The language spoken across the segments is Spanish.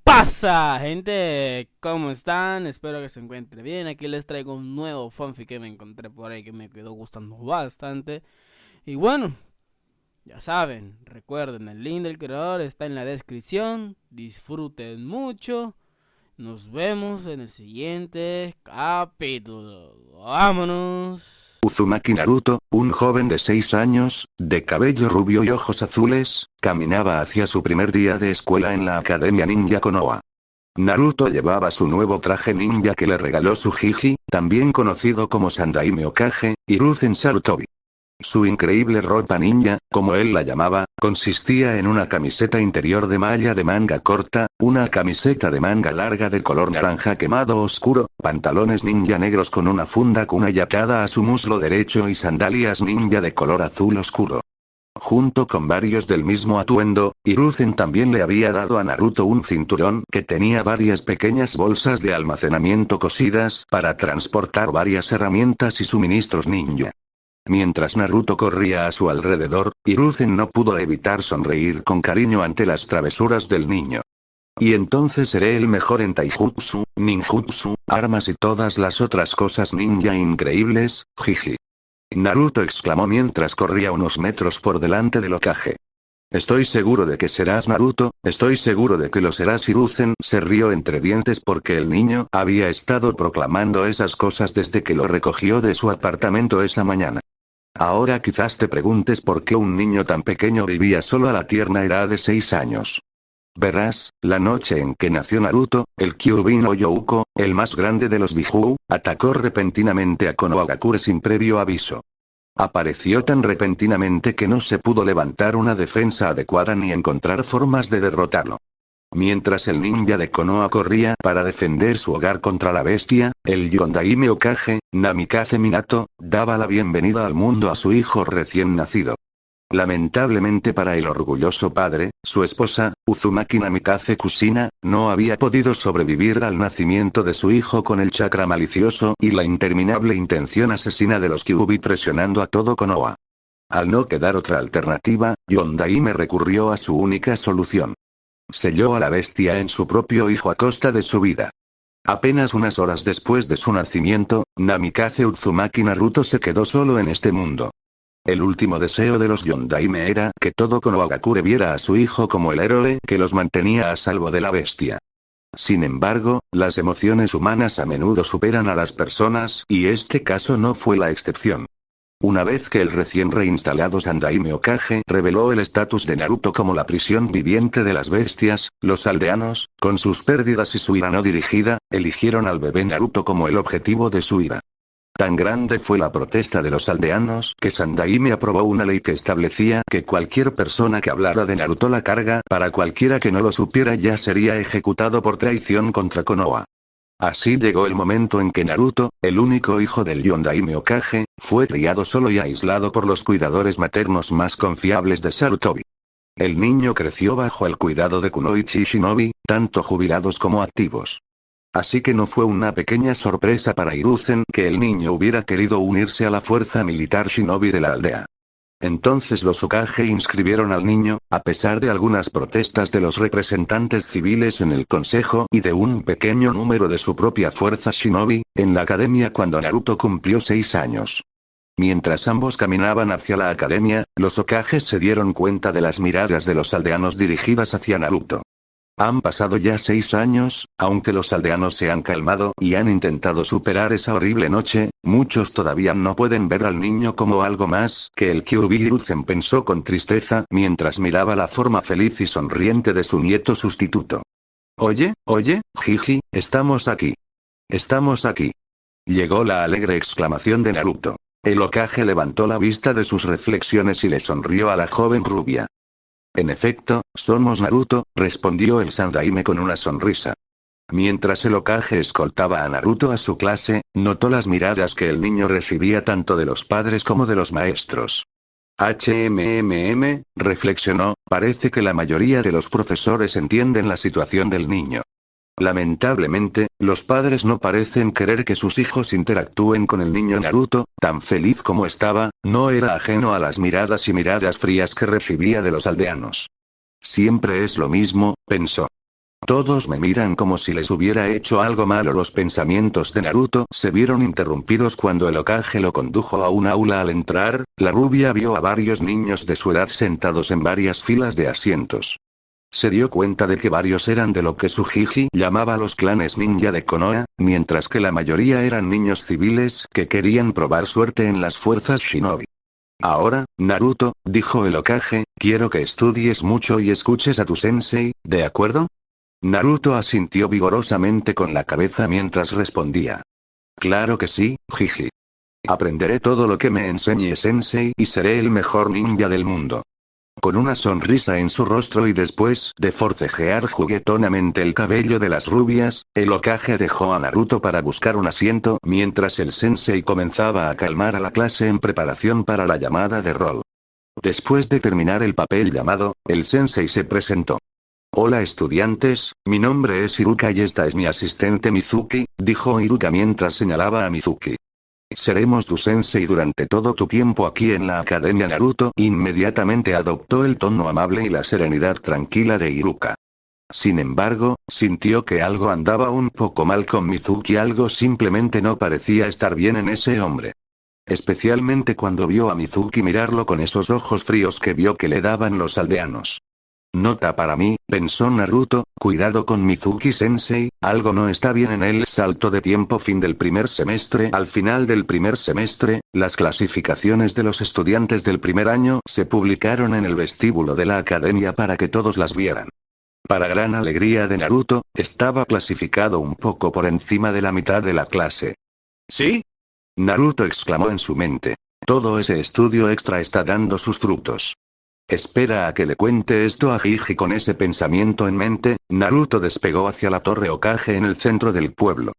Pasa, gente, ¿cómo están? Espero que se encuentren bien. Aquí les traigo un nuevo fanfic que me encontré por ahí que me quedó gustando bastante. Y bueno, ya saben, recuerden, el link del creador está en la descripción. Disfruten mucho. Nos vemos en el siguiente capítulo. Vámonos. Uzumaki Naruto, un joven de 6 años, de cabello rubio y ojos azules, caminaba hacia su primer día de escuela en la Academia Ninja Konoha. Naruto llevaba su nuevo traje ninja que le regaló su Jiji, también conocido como Sandaime Okage, Hiruzen Sarutobi. Su increíble ropa ninja, como él la llamaba, consistía en una camiseta interior de malla de manga corta, una camiseta de manga larga de color naranja quemado oscuro, pantalones ninja negros con una funda kunai atada a su muslo derecho y sandalias ninja de color azul oscuro. Junto con varios del mismo atuendo, Hiruzen también le había dado a Naruto un cinturón que tenía varias pequeñas bolsas de almacenamiento cosidas para transportar varias herramientas y suministros ninja. Mientras Naruto corría a su alrededor, Hiruzen no pudo evitar sonreír con cariño ante las travesuras del niño. Y entonces seré el mejor en taijutsu, ninjutsu, armas y todas las otras cosas ninja increíbles, jiji. Naruto exclamó mientras corría unos metros por delante del Hokage. Estoy seguro de que serás Naruto, estoy seguro de que lo serás. Hiruzen se rió entre dientes porque el niño había estado proclamando esas cosas desde que lo recogió de su apartamento esa mañana. Ahora quizás te preguntes por qué un niño tan pequeño vivía solo a la tierna edad de 6 años. Verás, la noche en que nació Naruto, el Kyuubi no Youko, el más grande de los Bijuu, atacó repentinamente a Konohagakure sin previo aviso. Apareció tan repentinamente que no se pudo levantar una defensa adecuada ni encontrar formas de derrotarlo. Mientras el ninja de Konoha corría para defender su hogar contra la bestia, el Yondaime Okage, Namikaze Minato, daba la bienvenida al mundo a su hijo recién nacido. Lamentablemente para el orgulloso padre, su esposa, Uzumaki Namikaze Kushina, no había podido sobrevivir al nacimiento de su hijo con el chakra malicioso y la interminable intención asesina de los Kyuubi presionando a todo Konoha. Al no quedar otra alternativa, Yondaime recurrió a su única solución. Selló a la bestia en su propio hijo a costa de su vida. Apenas unas horas después de su nacimiento, Namikaze Uzumaki Naruto se quedó solo en este mundo. El último deseo de los Yondaime era que todo Konohagakure viera a su hijo como el héroe que los mantenía a salvo de la bestia. Sin embargo, las emociones humanas a menudo superan a las personas, y este caso no fue la excepción. Una vez que el recién reinstalado Sandaime Okage reveló el estatus de Naruto como la prisión viviente de las bestias, los aldeanos, con sus pérdidas y su ira no dirigida, eligieron al bebé Naruto como el objetivo de su ira. Tan grande fue la protesta de los aldeanos que Sandaime aprobó una ley que establecía que cualquier persona que hablara de Naruto la carga para cualquiera que no lo supiera ya sería ejecutado por traición contra Konoha. Así llegó el momento en que Naruto, el único hijo del Yondaime Okage, fue criado solo y aislado por los cuidadores maternos más confiables de Sarutobi. El niño creció bajo el cuidado de kunoichi y shinobi, tanto jubilados como activos. Así que no fue una pequeña sorpresa para Hiruzen que el niño hubiera querido unirse a la fuerza militar shinobi de la aldea. Entonces los Hokage inscribieron al niño, a pesar de algunas protestas de los representantes civiles en el consejo y de un pequeño número de su propia fuerza shinobi, en la academia cuando Naruto cumplió 6 años. Mientras ambos caminaban hacia la academia, los Hokages se dieron cuenta de las miradas de los aldeanos dirigidas hacia Naruto. Han pasado ya 6 años, aunque los aldeanos se han calmado y han intentado superar esa horrible noche, muchos todavía no pueden ver al niño como algo más que el Kyuubi. Hiruzen pensó con tristeza mientras miraba la forma feliz y sonriente de su nieto sustituto. Oye, Jiji, estamos aquí. Estamos aquí. Llegó la alegre exclamación de Naruto. El Hokage levantó la vista de sus reflexiones y le sonrió a la joven rubia. En efecto, somos Naruto, respondió el Sandaime con una sonrisa. Mientras el Hokage escoltaba a Naruto a su clase, notó las miradas que el niño recibía tanto de los padres como de los maestros. Reflexionó, parece que la mayoría de los profesores entienden la situación del niño. Lamentablemente, los padres no parecen querer que sus hijos interactúen con el niño Naruto, tan feliz como estaba, no era ajeno a las miradas y miradas frías que recibía de los aldeanos. Siempre es lo mismo, pensó. Todos me miran como si les hubiera hecho algo malo. Los pensamientos de Naruto se vieron interrumpidos cuando el Hokage lo condujo a un aula. Al entrar, la rubia vio a varios niños de su edad sentados en varias filas de asientos. Se dio cuenta de que varios eran de lo que Tsujiji llamaba los clanes ninja de Konoha, mientras que la mayoría eran niños civiles que querían probar suerte en las fuerzas shinobi. Ahora, Naruto, dijo el Hokage, quiero que estudies mucho y escuches a tu sensei, ¿de acuerdo? Naruto asintió vigorosamente con la cabeza mientras respondía. Claro que sí, Jiji. Aprenderé todo lo que me enseñe sensei y seré el mejor ninja del mundo. Con una sonrisa en su rostro y después de forcejear juguetonamente el cabello de las rubias, el Hokage dejó a Naruto para buscar un asiento mientras el sensei comenzaba a calmar a la clase en preparación para la llamada de rol. Después de terminar el papel llamado, el sensei se presentó. Hola estudiantes, mi nombre es Iruka y esta es mi asistente Mizuki, dijo Iruka mientras señalaba a Mizuki. Seremos tu sensei durante todo tu tiempo aquí en la academia. Naruto inmediatamente adoptó el tono amable y la serenidad tranquila de Iruka. Sin embargo, sintió que algo andaba un poco mal con Mizuki, algo simplemente no parecía estar bien en ese hombre. Especialmente cuando vio a Mizuki mirarlo con esos ojos fríos que vio que le daban los aldeanos. Nota para mí, pensó Naruto, cuidado con Mizuki-sensei, algo no está bien en él. Salto de tiempo. Fin del primer semestre. Al final del primer semestre, las clasificaciones de los estudiantes del primer año se publicaron en el vestíbulo de la academia para que todos las vieran. Para gran alegría de Naruto, estaba clasificado un poco por encima de la mitad de la clase. ¿Sí? Naruto exclamó en su mente. Todo ese estudio extra está dando sus frutos. Espera a que le cuente esto a Jiji. Con ese pensamiento en mente, Naruto despegó hacia la torre Hokage en el centro del pueblo.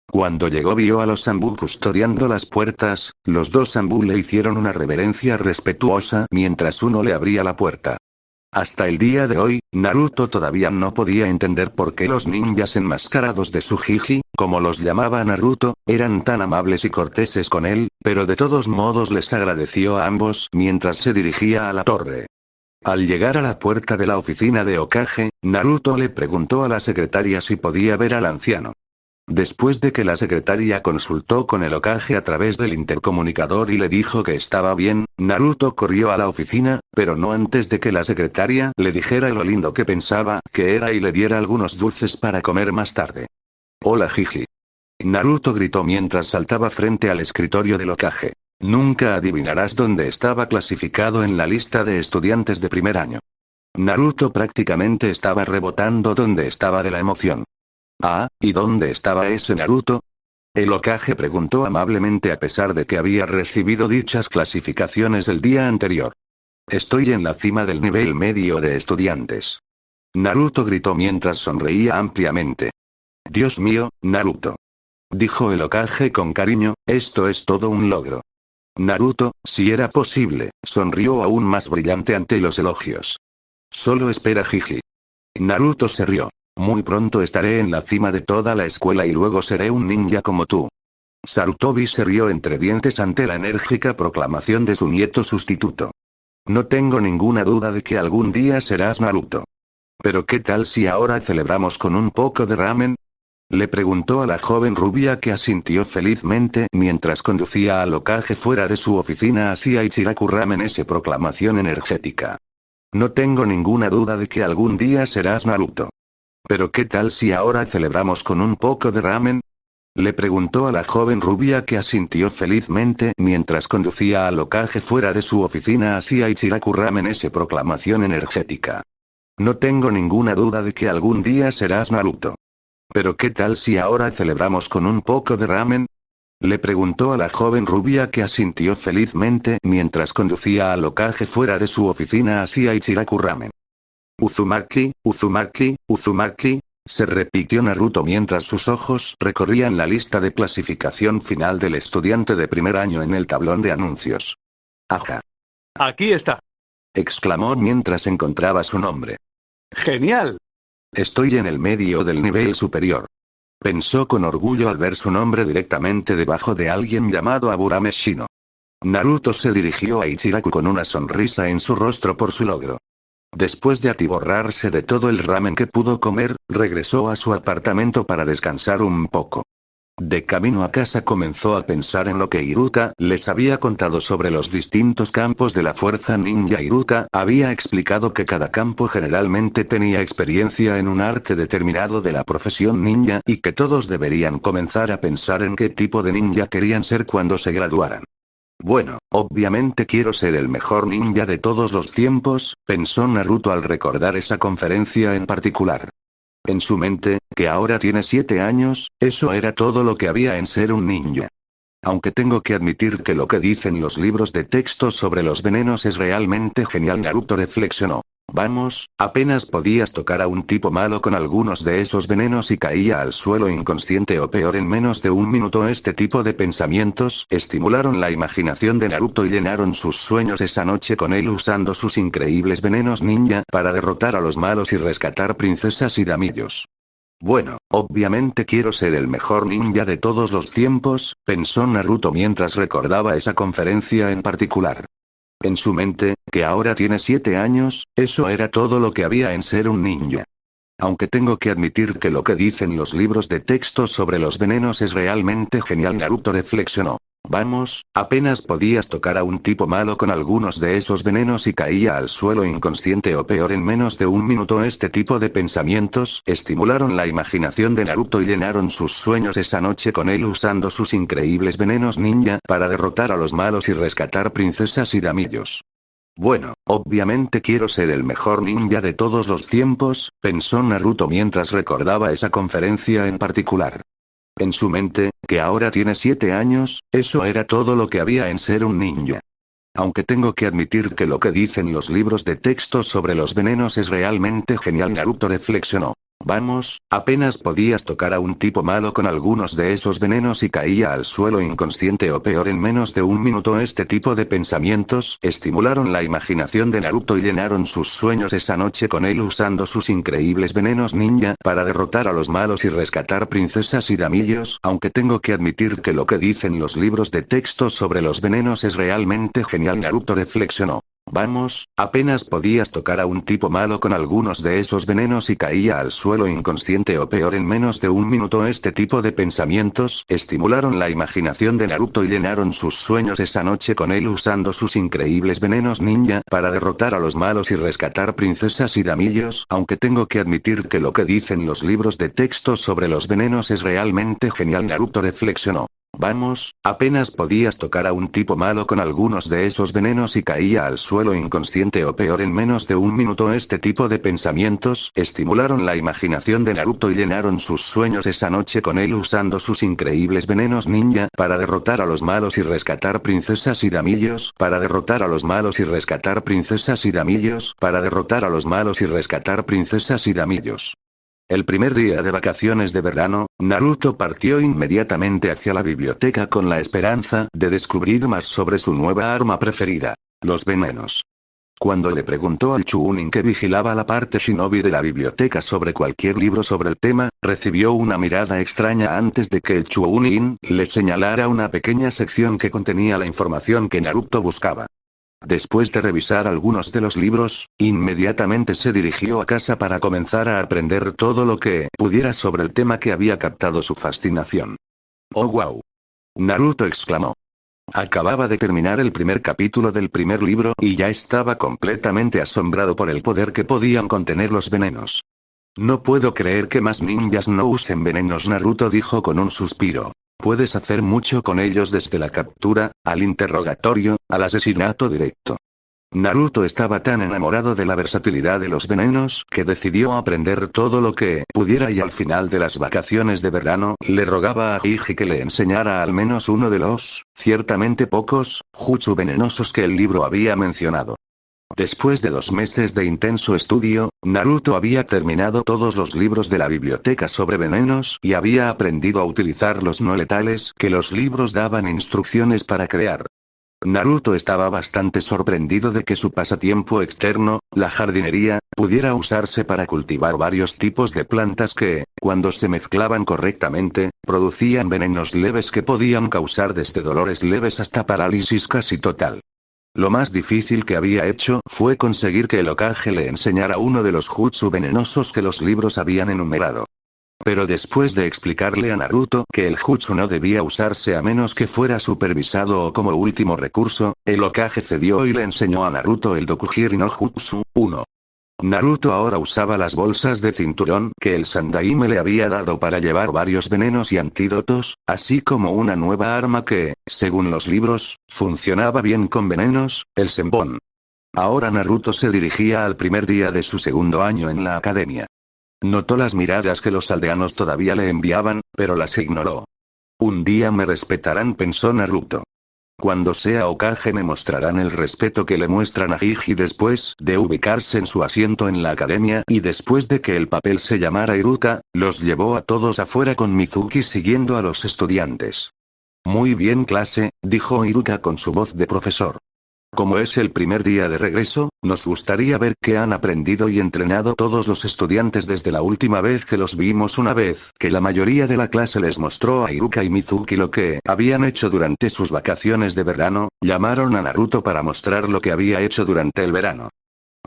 Cuando llegó vio a los Zanbu custodiando las puertas, los dos Zanbu le hicieron una reverencia respetuosa mientras uno le abría la puerta. Hasta el día de hoy, Naruto todavía no podía entender por qué los ninjas enmascarados de Tsujiji, como los llamaba Naruto, eran tan amables y corteses con él, pero de todos modos les agradeció a ambos mientras se dirigía a la torre. Al llegar a la puerta de la oficina de Hokage, Naruto le preguntó a la secretaria si podía ver al anciano. Después de que la secretaria consultó con el Hokage a través del intercomunicador y le dijo que estaba bien, Naruto corrió a la oficina, pero no antes de que la secretaria le dijera lo lindo que pensaba que era y le diera algunos dulces para comer más tarde. Hola Jiji. Naruto gritó mientras saltaba frente al escritorio del Hokage. Nunca adivinarás dónde estaba clasificado en la lista de estudiantes de primer año. Naruto prácticamente estaba rebotando donde estaba de la emoción. Ah, ¿y dónde estaba ese Naruto? El Hokage preguntó amablemente a pesar de que había recibido dichas clasificaciones el día anterior. Estoy en la cima del nivel medio de estudiantes. Naruto gritó mientras sonreía ampliamente. Dios mío, Naruto. Dijo el Hokage con cariño, esto es todo un logro. Naruto, si era posible, sonrió aún más brillante ante los elogios. Solo espera Jiji. Naruto se rió. Muy pronto estaré en la cima de toda la escuela y luego seré un ninja como tú. Sarutobi se rió entre dientes ante la enérgica proclamación de su nieto sustituto. No tengo ninguna duda de que algún día serás Naruto. Pero ¿qué tal si ahora celebramos con un poco de ramen? Le preguntó a la joven rubia que asintió felizmente mientras conducía al Hokage fuera de su oficina hacia Ichiraku Ramen. Esa proclamación energética. No tengo ninguna duda de que algún día serás Naruto. Pero ¿qué tal si ahora celebramos con un poco de ramen? Le preguntó a la joven rubia que asintió felizmente mientras conducía al Hokage fuera de su oficina hacia Ichiraku Ramen. Esa proclamación energética. No tengo ninguna duda de que algún día serás Naruto. Pero ¿qué tal si ahora celebramos con un poco de ramen? Le preguntó a la joven rubia que asintió felizmente mientras conducía al Hokage fuera de su oficina hacia Ichiraku Ramen. Uzumaki, Uzumaki, Uzumaki, se repitió Naruto mientras sus ojos recorrían la lista de clasificación final del estudiante de primer año en el tablón de anuncios. Ajá. Aquí está. Exclamó mientras encontraba su nombre. ¡Genial! Estoy en el medio del nivel superior. Pensó con orgullo al ver su nombre directamente debajo de alguien llamado Aburame Shino. Naruto se dirigió a Ichiraku con una sonrisa en su rostro por su logro. Después de atiborrarse de todo el ramen que pudo comer, regresó a su apartamento para descansar un poco. De camino a casa comenzó a pensar en lo que Iruka les había contado sobre los distintos campos de la fuerza ninja. Iruka había explicado que cada campo generalmente tenía experiencia en un arte determinado de la profesión ninja y que todos deberían comenzar a pensar en qué tipo de ninja querían ser cuando se graduaran. Bueno, obviamente quiero ser el mejor ninja de todos los tiempos, pensó Naruto al recordar esa conferencia en particular. En su mente, que ahora tiene 7 años, eso era todo lo que había en ser un ninja. Aunque tengo que admitir que lo que dicen los libros de texto sobre los venenos es realmente genial. Naruto reflexionó. Vamos, apenas podías tocar a un tipo malo con algunos de esos venenos y caía al suelo inconsciente o peor en menos de un minuto. Este tipo de pensamientos estimularon la imaginación de Naruto y llenaron sus sueños esa noche con él usando sus increíbles venenos ninja para derrotar a los malos y rescatar princesas y damillos. Bueno, obviamente quiero ser el mejor ninja de todos los tiempos, pensó Naruto mientras recordaba esa conferencia en particular. En su mente, que ahora tiene 7 años, eso era todo lo que había en ser un ninja. Aunque tengo que admitir que lo que dicen los libros de texto sobre los venenos es realmente genial. Naruto reflexionó. Vamos, apenas podías tocar a un tipo malo con algunos de esos venenos y caía al suelo inconsciente o peor en menos de un minuto. Este tipo de pensamientos estimularon la imaginación de Naruto y llenaron sus sueños esa noche con él usando sus increíbles venenos ninja para derrotar a los malos y rescatar princesas y damillos. Bueno, obviamente quiero ser el mejor ninja de todos los tiempos, pensó Naruto mientras recordaba esa conferencia en particular. En su mente, que ahora tiene 7 años, eso era todo lo que había en ser un ninja. Aunque tengo que admitir que lo que dicen los libros de texto sobre los venenos es realmente genial. Naruto reflexionó. Vamos, apenas podías tocar a un tipo malo con algunos de esos venenos y caía al suelo inconsciente o peor en menos de un minuto. Este tipo de pensamientos estimularon la imaginación de Naruto y llenaron sus sueños esa noche con él usando sus increíbles venenos ninja para derrotar a los malos y rescatar princesas y damillos. Aunque tengo que admitir que lo que dicen los libros de texto sobre los venenos es realmente genial. Naruto reflexionó. Vamos, apenas podías tocar a un tipo malo con algunos de esos venenos y caía al suelo inconsciente o peor en menos de un minuto. Este tipo de pensamientos estimularon la imaginación de Naruto y llenaron sus sueños esa noche con él usando sus increíbles venenos ninja para derrotar a los malos y rescatar princesas y damillos. Aunque tengo que admitir que lo que dicen los libros de texto sobre los venenos es realmente genial. Naruto reflexionó. Vamos, apenas podías tocar a un tipo malo con algunos de esos venenos y caía al suelo inconsciente o peor en menos de un minuto. Este tipo de pensamientos estimularon la imaginación de Naruto y llenaron sus sueños esa noche con él usando sus increíbles venenos ninja para derrotar a los malos y rescatar princesas y damillos, para derrotar a los malos y rescatar princesas y damillos, para derrotar a los malos y rescatar princesas y damillos. El primer día de vacaciones de verano, Naruto partió inmediatamente hacia la biblioteca con la esperanza de descubrir más sobre su nueva arma preferida, los venenos. Cuando le preguntó al Chunin que vigilaba la parte shinobi de la biblioteca sobre cualquier libro sobre el tema, recibió una mirada extraña antes de que el Chunin le señalara una pequeña sección que contenía la información que Naruto buscaba. Después de revisar algunos de los libros, inmediatamente se dirigió a casa para comenzar a aprender todo lo que pudiera sobre el tema que había captado su fascinación. ¡Oh wow! Naruto exclamó. Acababa de terminar el primer capítulo del primer libro y ya estaba completamente asombrado por el poder que podían contener los venenos. No puedo creer que más ninjas no usen venenos. Naruto dijo con un suspiro. Puedes hacer mucho con ellos desde la captura, al interrogatorio, al asesinato directo. Naruto estaba tan enamorado de la versatilidad de los venenos que decidió aprender todo lo que pudiera y al final de las vacaciones de verano, le rogaba a Hiji que le enseñara al menos uno de los, ciertamente pocos, jutsu venenosos que el libro había mencionado. Después de 2 meses de intenso estudio, Naruto había terminado todos los libros de la biblioteca sobre venenos y había aprendido a utilizar los no letales que los libros daban instrucciones para crear. Naruto estaba bastante sorprendido de que su pasatiempo externo, la jardinería, pudiera usarse para cultivar varios tipos de plantas que, cuando se mezclaban correctamente, producían venenos leves que podían causar desde dolores leves hasta parálisis casi total. Lo más difícil que había hecho fue conseguir que el Hokage le enseñara uno de los jutsu venenosos que los libros habían enumerado. Pero después de explicarle a Naruto que el jutsu no debía usarse a menos que fuera supervisado o como último recurso, el Hokage cedió y le enseñó a Naruto el Dokugiri no Jutsu 1. Naruto ahora usaba las bolsas de cinturón que el Sandaime le había dado para llevar varios venenos y antídotos, así como una nueva arma que, según los libros, funcionaba bien con venenos, el Senbon. Ahora Naruto se dirigía al primer día de su segundo año en la academia. Notó las miradas que los aldeanos todavía le enviaban, pero las ignoró. Un día me respetarán, pensó Naruto. Cuando sea Hokage me mostrarán el respeto que le muestran a Hiji. Después de ubicarse en su asiento en la academia y después de que el papel se llamara Iruka, los llevó a todos afuera con Mizuki siguiendo a los estudiantes. Muy bien, clase, dijo Iruka con su voz de profesor. Como es el primer día de regreso, nos gustaría ver qué han aprendido y entrenado todos los estudiantes desde la última vez que los vimos. Una vez que la mayoría de la clase les mostró a Iruka y Mizuki lo que habían hecho durante sus vacaciones de verano, llamaron a Naruto para mostrar lo que había hecho durante el verano.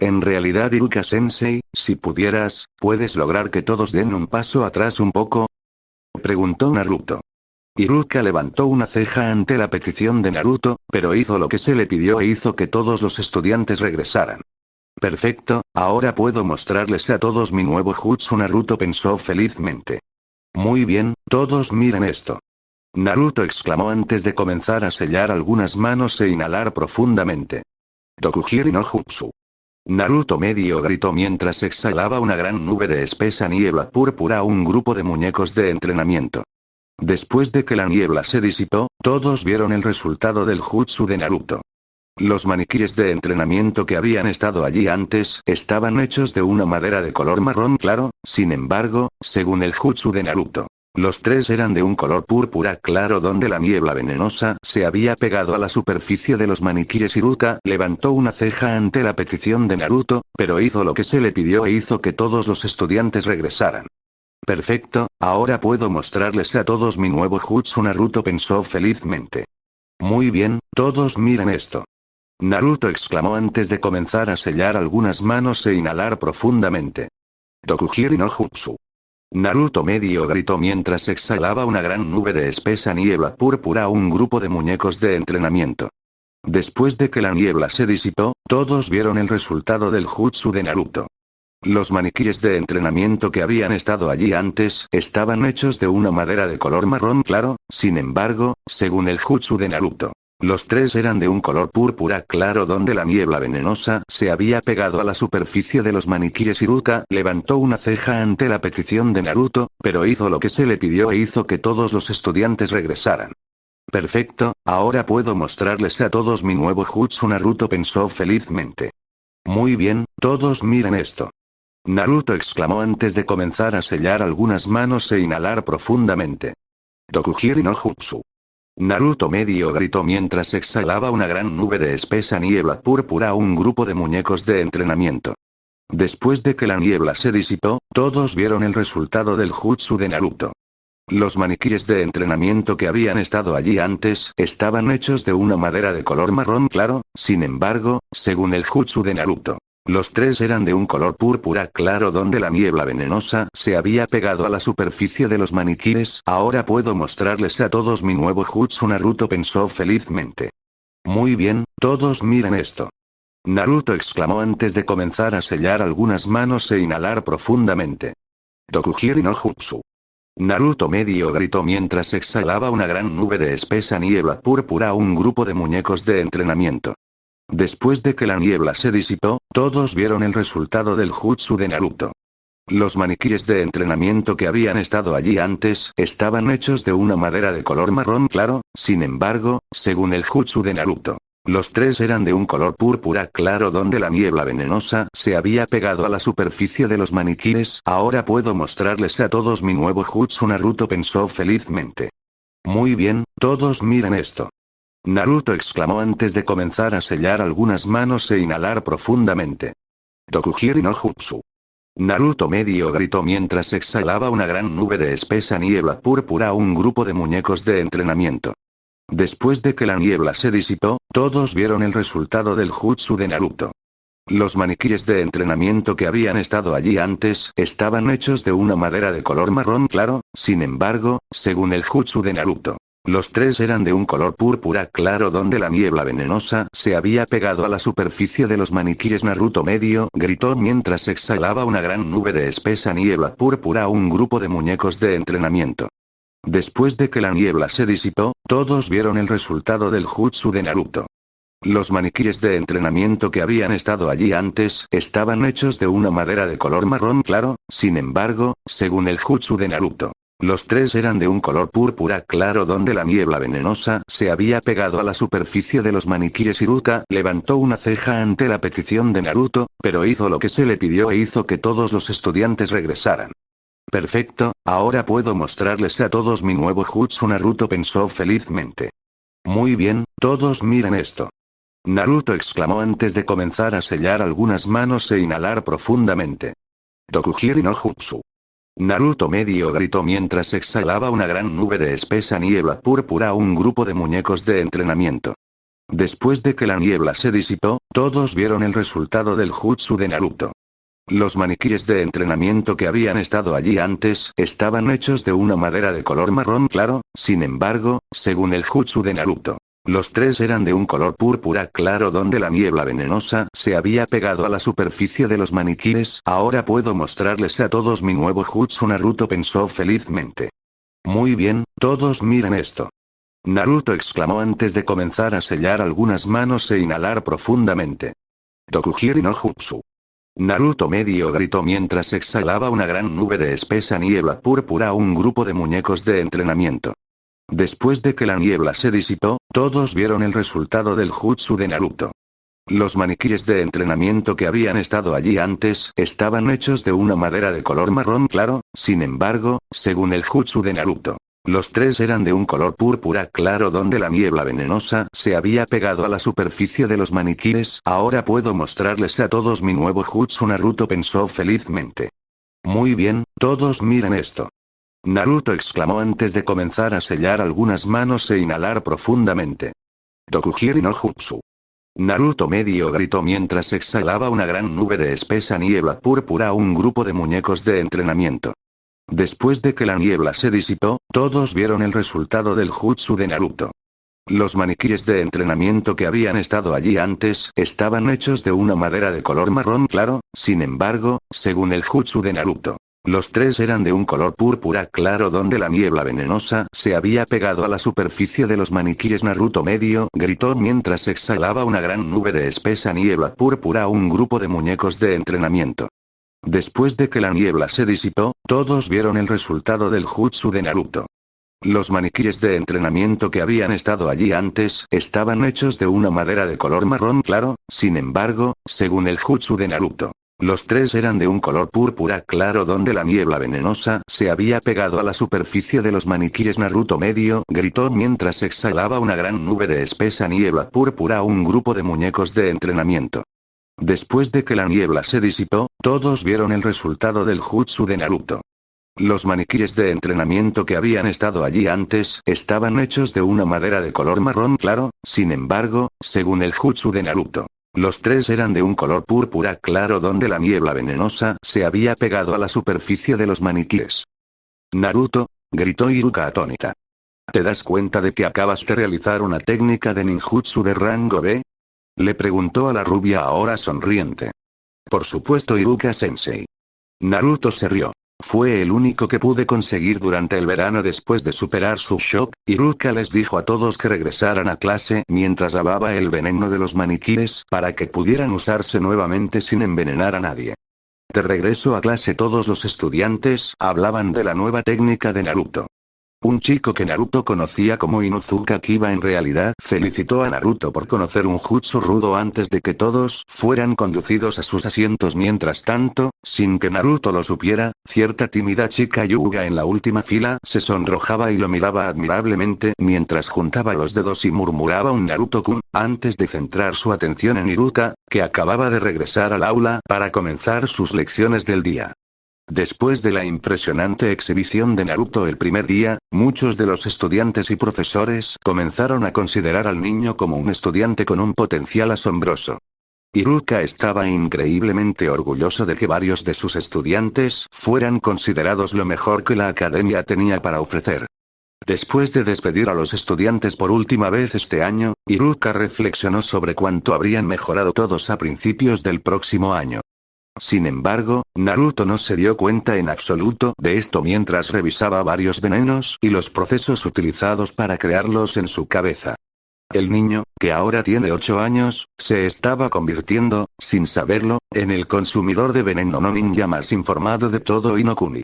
En realidad, Iruka-sensei, si pudieras, ¿puedes lograr que todos den un paso atrás un poco?, preguntó Naruto. Iruka levantó una ceja ante la petición de Naruto, pero hizo lo que se le pidió e hizo que todos los estudiantes regresaran. Perfecto, ahora puedo mostrarles a todos mi nuevo jutsu. Naruto pensó felizmente. Muy bien, todos miren esto. Naruto exclamó antes de comenzar a sellar algunas manos e inhalar profundamente. Dokugiri no Jutsu. Naruto medio gritó mientras exhalaba una gran nube de espesa niebla púrpura a un grupo de muñecos de entrenamiento. Después de que la niebla se disipó, todos vieron el resultado del jutsu de Naruto. Los maniquíes de entrenamiento que habían estado allí antes estaban hechos de una madera de color marrón claro, sin embargo, según el jutsu de Naruto, los tres eran de un color púrpura claro donde la niebla venenosa se había pegado a la superficie de los maniquíes. Iruka levantó una ceja ante la petición de Naruto, pero hizo lo que se le pidió e hizo que todos los estudiantes regresaran. Perfecto, ahora puedo mostrarles a todos mi nuevo jutsu. Naruto pensó felizmente. Muy bien, todos miren esto. Naruto exclamó antes de comenzar a sellar algunas manos e inhalar profundamente. Dokugiri no Jutsu. Naruto medio gritó mientras exhalaba una gran nube de espesa niebla púrpura a un grupo de muñecos de entrenamiento. Después de que la niebla se disipó, todos vieron el resultado del jutsu de Naruto. Los maniquíes de entrenamiento que habían estado allí antes estaban hechos de una madera de color marrón claro, sin embargo, según el jutsu de Naruto, los tres eran de un color púrpura claro donde la niebla venenosa se había pegado a la superficie de los maniquíes. Iruka levantó una ceja ante la petición de Naruto, pero hizo lo que se le pidió e hizo que todos los estudiantes regresaran. Perfecto, ahora puedo mostrarles a todos mi nuevo jutsu. Naruto pensó felizmente. Muy bien, todos miren esto. Naruto exclamó antes de comenzar a sellar algunas manos e inhalar profundamente. Dokugiri no Jutsu. Naruto medio gritó mientras exhalaba una gran nube de espesa niebla púrpura a un grupo de muñecos de entrenamiento. Después de que la niebla se disipó, todos vieron el resultado del jutsu de Naruto. Los maniquíes de entrenamiento que habían estado allí antes estaban hechos de una madera de color marrón claro, sin embargo, según el jutsu de Naruto, los tres eran de un color púrpura claro donde la niebla venenosa se había pegado a la superficie de los maniquíes. Ahora puedo mostrarles a todos mi nuevo jutsu. Naruto pensó felizmente. Muy bien, todos miren esto. Naruto exclamó antes de comenzar a sellar algunas manos e inhalar profundamente. Dokugiri no Jutsu. Naruto medio gritó mientras exhalaba una gran nube de espesa niebla púrpura a un grupo de muñecos de entrenamiento. Después de que la niebla se disipó, todos vieron el resultado del jutsu de Naruto. Los maniquíes de entrenamiento que habían estado allí antes estaban hechos de una madera de color marrón claro, sin embargo, según el jutsu de Naruto, los tres eran de un color púrpura claro donde la niebla venenosa se había pegado a la superficie de los maniquíes. Ahora puedo mostrarles a todos mi nuevo jutsu. Naruto pensó felizmente. Muy bien, todos miren esto. Naruto exclamó antes de comenzar a sellar algunas manos e inhalar profundamente. Dokugiri no Jutsu. Naruto medio gritó mientras exhalaba una gran nube de espesa niebla púrpura a un grupo de muñecos de entrenamiento. Después de que la niebla se disipó, todos vieron el resultado del jutsu de Naruto. Los maniquíes de entrenamiento que habían estado allí antes, estaban hechos de una madera de color marrón claro, sin embargo, según el jutsu de Naruto, los tres eran de un color púrpura claro donde la niebla venenosa se había pegado a la superficie de los maniquíes. Naruto medio gritó mientras exhalaba una gran nube de espesa niebla púrpura a un grupo de muñecos de entrenamiento. Después de que la niebla se disipó, todos vieron el resultado del jutsu de Naruto. Los maniquíes de entrenamiento que habían estado allí antes, estaban hechos de una madera de color marrón claro, sin embargo, según el jutsu de Naruto, los tres eran de un color púrpura claro donde la niebla venenosa se había pegado a la superficie de los maniquíes. Iruka levantó una ceja ante la petición de Naruto, pero hizo lo que se le pidió e hizo que todos los estudiantes regresaran. Perfecto, ahora puedo mostrarles a todos mi nuevo jutsu. Naruto pensó felizmente. Muy bien, todos miren esto. Naruto exclamó antes de comenzar a sellar algunas manos e inhalar profundamente. Tokugiri no Jutsu. Naruto medio gritó mientras exhalaba una gran nube de espesa niebla púrpura a un grupo de muñecos de entrenamiento. Después de que la niebla se disipó, todos vieron el resultado del jutsu de Naruto. Los maniquíes de entrenamiento que habían estado allí antes, estaban hechos de una madera de color marrón claro, sin embargo, según el jutsu de Naruto, los tres eran de un color púrpura claro donde la niebla venenosa se había pegado a la superficie de los maniquíes. Ahora puedo mostrarles a todos mi nuevo jutsu. Naruto pensó felizmente. Muy bien, todos miren esto. Naruto exclamó antes de comenzar a sellar algunas manos e inhalar profundamente. Tokugiri no Jutsu. Naruto medio gritó mientras exhalaba una gran nube de espesa niebla púrpura a un grupo de muñecos de entrenamiento. Después de que la niebla se disipó, todos vieron el resultado del jutsu de Naruto. Los maniquíes de entrenamiento que habían estado allí antes, estaban hechos de una madera de color marrón claro, sin embargo, según el jutsu de Naruto, los tres eran de un color púrpura claro donde la niebla venenosa se había pegado a la superficie de los maniquíes. Ahora puedo mostrarles a todos mi nuevo jutsu. Naruto pensó felizmente. Muy bien, todos miren esto. Naruto exclamó antes de comenzar a sellar algunas manos e inhalar profundamente. Tokugiri no Jutsu. Naruto medio gritó mientras exhalaba una gran nube de espesa niebla púrpura a un grupo de muñecos de entrenamiento. Después de que la niebla se disipó, todos vieron el resultado del jutsu de Naruto. Los maniquíes de entrenamiento que habían estado allí antes, estaban hechos de una madera de color marrón claro, sin embargo, según el jutsu de Naruto, los tres eran de un color púrpura claro donde la niebla venenosa se había pegado a la superficie de los maniquíes. Naruto medio gritó mientras exhalaba una gran nube de espesa niebla púrpura a un grupo de muñecos de entrenamiento. Después de que la niebla se disipó, todos vieron el resultado del jutsu de Naruto. Los maniquíes de entrenamiento que habían estado allí antes, estaban hechos de una madera de color marrón claro, sin embargo, según el jutsu de Naruto, los tres eran de un color púrpura claro donde la niebla venenosa se había pegado a la superficie de los maniquíes. Naruto medio gritó mientras exhalaba una gran nube de espesa niebla púrpura a un grupo de muñecos de entrenamiento. Después de que la niebla se disipó, todos vieron el resultado del jutsu de Naruto. Los maniquíes de entrenamiento que habían estado allí antes, estaban hechos de una madera de color marrón claro, sin embargo, según el jutsu de Naruto, los tres eran de un color púrpura claro donde la niebla venenosa se había pegado a la superficie de los maniquíes. Naruto, gritó Iruka atónita. ¿Te das cuenta de que acabas de realizar una técnica de ninjutsu de rango B? Le preguntó a la rubia ahora sonriente. Por supuesto, Iruka-sensei. Naruto se rió. Fue el único que pude conseguir durante el verano después de superar su shock. Iruka les dijo a todos que regresaran a clase mientras lavaba el veneno de los maniquíes para que pudieran usarse nuevamente sin envenenar a nadie. De regreso a clase, todos los estudiantes hablaban de la nueva técnica de Naruto. Un chico que Naruto conocía como Inuzuka Kiba en realidad felicitó a Naruto por conocer un jutsu rudo antes de que todos fueran conducidos a sus asientos. Mientras tanto, sin que Naruto lo supiera, cierta tímida chica Yuga en la última fila se sonrojaba y lo miraba admirablemente mientras juntaba los dedos y murmuraba un Naruto-kun, antes de centrar su atención en Iruka, que acababa de regresar al aula para comenzar sus lecciones del día. Después de la impresionante exhibición de Naruto el primer día, muchos de los estudiantes y profesores comenzaron a considerar al niño como un estudiante con un potencial asombroso. Iruka estaba increíblemente orgulloso de que varios de sus estudiantes fueran considerados lo mejor que la academia tenía para ofrecer. Después de despedir a los estudiantes por última vez este año, Iruka reflexionó sobre cuánto habrían mejorado todos a principios del próximo año. Sin embargo, Naruto no se dio cuenta en absoluto de esto mientras revisaba varios venenos y los procesos utilizados para crearlos en su cabeza. El niño, que ahora tiene 8 años, se estaba convirtiendo, sin saberlo, en el consumidor de veneno no ninja más informado de todo Inokuni.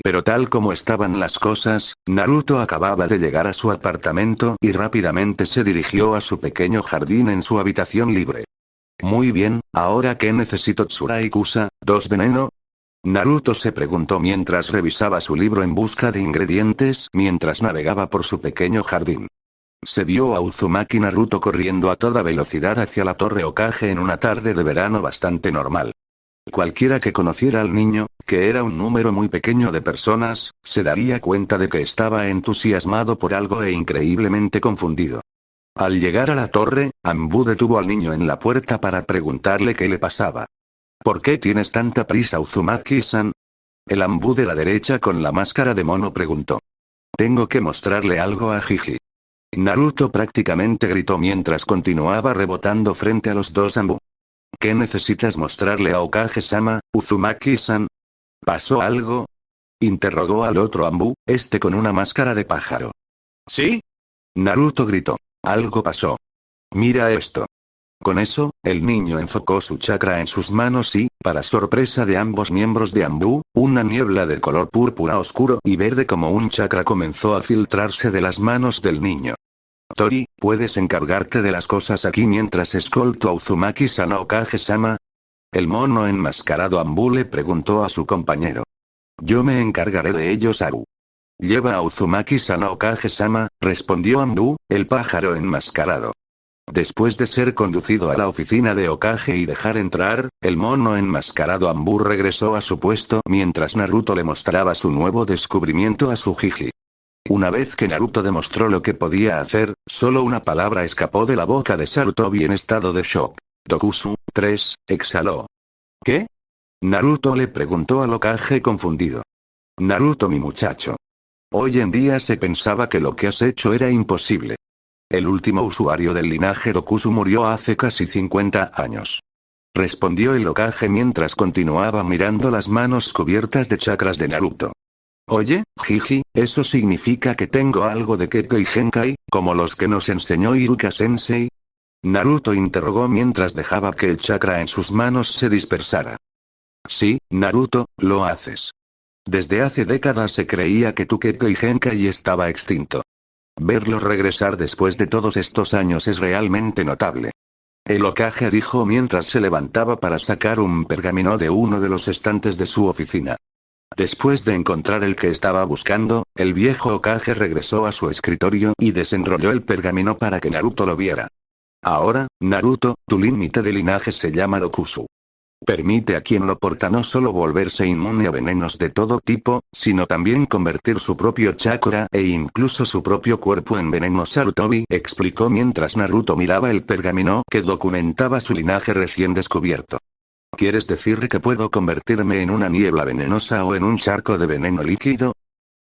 Pero tal como estaban las cosas, Naruto acababa de llegar a su apartamento y rápidamente se dirigió a su pequeño jardín en su habitación libre. Muy bien, ¿ahora qué necesito Tsurayusa? ¿2 veneno? Naruto se preguntó mientras revisaba su libro en busca de ingredientes mientras navegaba por su pequeño jardín. Se vio a Uzumaki Naruto corriendo a toda velocidad hacia la Torre Hokage en una tarde de verano bastante normal. Cualquiera que conociera al niño, que era un número muy pequeño de personas, se daría cuenta de que estaba entusiasmado por algo e increíblemente confundido. Al llegar a la torre, Anbu detuvo al niño en la puerta para preguntarle qué le pasaba. ¿Por qué tienes tanta prisa, Uzumaki-san? El Anbu de la derecha con la máscara de mono preguntó. Tengo que mostrarle algo a Jiji. Naruto prácticamente gritó mientras continuaba rebotando frente a los dos Anbu. ¿Qué necesitas mostrarle a Hokage-sama, Uzumaki-san? ¿Pasó algo? Interrogó al otro Anbu, con una máscara de pájaro. ¿Sí? Naruto gritó. Algo pasó. Mira esto. Con eso, el niño enfocó su chakra en sus manos y, para sorpresa de ambos miembros de Anbu, una niebla de color púrpura oscuro y verde como un chakra comenzó a filtrarse de las manos del niño. Tori, ¿puedes encargarte de las cosas aquí mientras escolto a Uzumaki-san a Hokage-sama? El mono enmascarado Anbu le preguntó a su compañero. Yo me encargaré de ellos, Aru. Lleva a Uzumaki-san a Hokage-sama, respondió Anbu, el pájaro enmascarado. Después de ser conducido a la oficina de Hokage y dejar entrar, el mono enmascarado Anbu regresó a su puesto mientras Naruto le mostraba su nuevo descubrimiento a su Jiji. Una vez que Naruto demostró lo que podía hacer, solo una palabra escapó de la boca de Sarutobi en estado de shock. Dokusu, 3, exhaló. ¿Qué? Naruto le preguntó al Hokage confundido. Naruto, mi muchacho. Hoy en día se pensaba que lo que has hecho era imposible. El último usuario del linaje Dokusu murió hace casi 50 años. Respondió el Hokage mientras continuaba mirando las manos cubiertas de chakras de Naruto. Oye, Jiji, ¿eso significa que tengo algo de Kekkei Genkai, como los que nos enseñó Iruka-sensei? Naruto interrogó mientras dejaba que el chakra en sus manos se dispersara. Sí, Naruto, lo haces. Desde hace décadas se creía que tu Kekkei Genkai estaba extinto. Verlo regresar después de todos estos años es realmente notable. El Hokage dijo mientras se levantaba para sacar un pergamino de uno de los estantes de su oficina. Después de encontrar el que estaba buscando, el viejo Hokage regresó a su escritorio y desenrolló el pergamino para que Naruto lo viera. Ahora, Naruto, tu límite de linaje se llama Dokusu. Permite a quien lo porta no solo volverse inmune a venenos de todo tipo, sino también convertir su propio chakra e incluso su propio cuerpo en veneno. Sarutobi explicó mientras Naruto miraba el pergamino que documentaba su linaje recién descubierto. ¿Quieres decir que puedo convertirme en una niebla venenosa o en un charco de veneno líquido?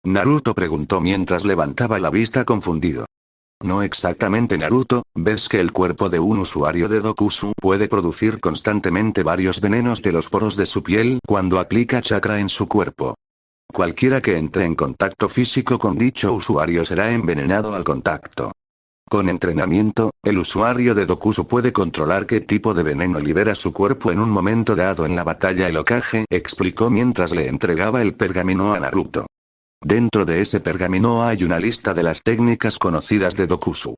Naruto preguntó mientras levantaba la vista confundido. No exactamente, Naruto, ves que el cuerpo de un usuario de Dokusu puede producir constantemente varios venenos de los poros de su piel cuando aplica chakra en su cuerpo. Cualquiera que entre en contacto físico con dicho usuario será envenenado al contacto. Con entrenamiento, el usuario de Dokusu puede controlar qué tipo de veneno libera su cuerpo en un momento dado en la batalla. El Hokage explicó mientras le entregaba el pergamino a Naruto. Dentro de ese pergamino hay una lista de las técnicas conocidas de Dokusu.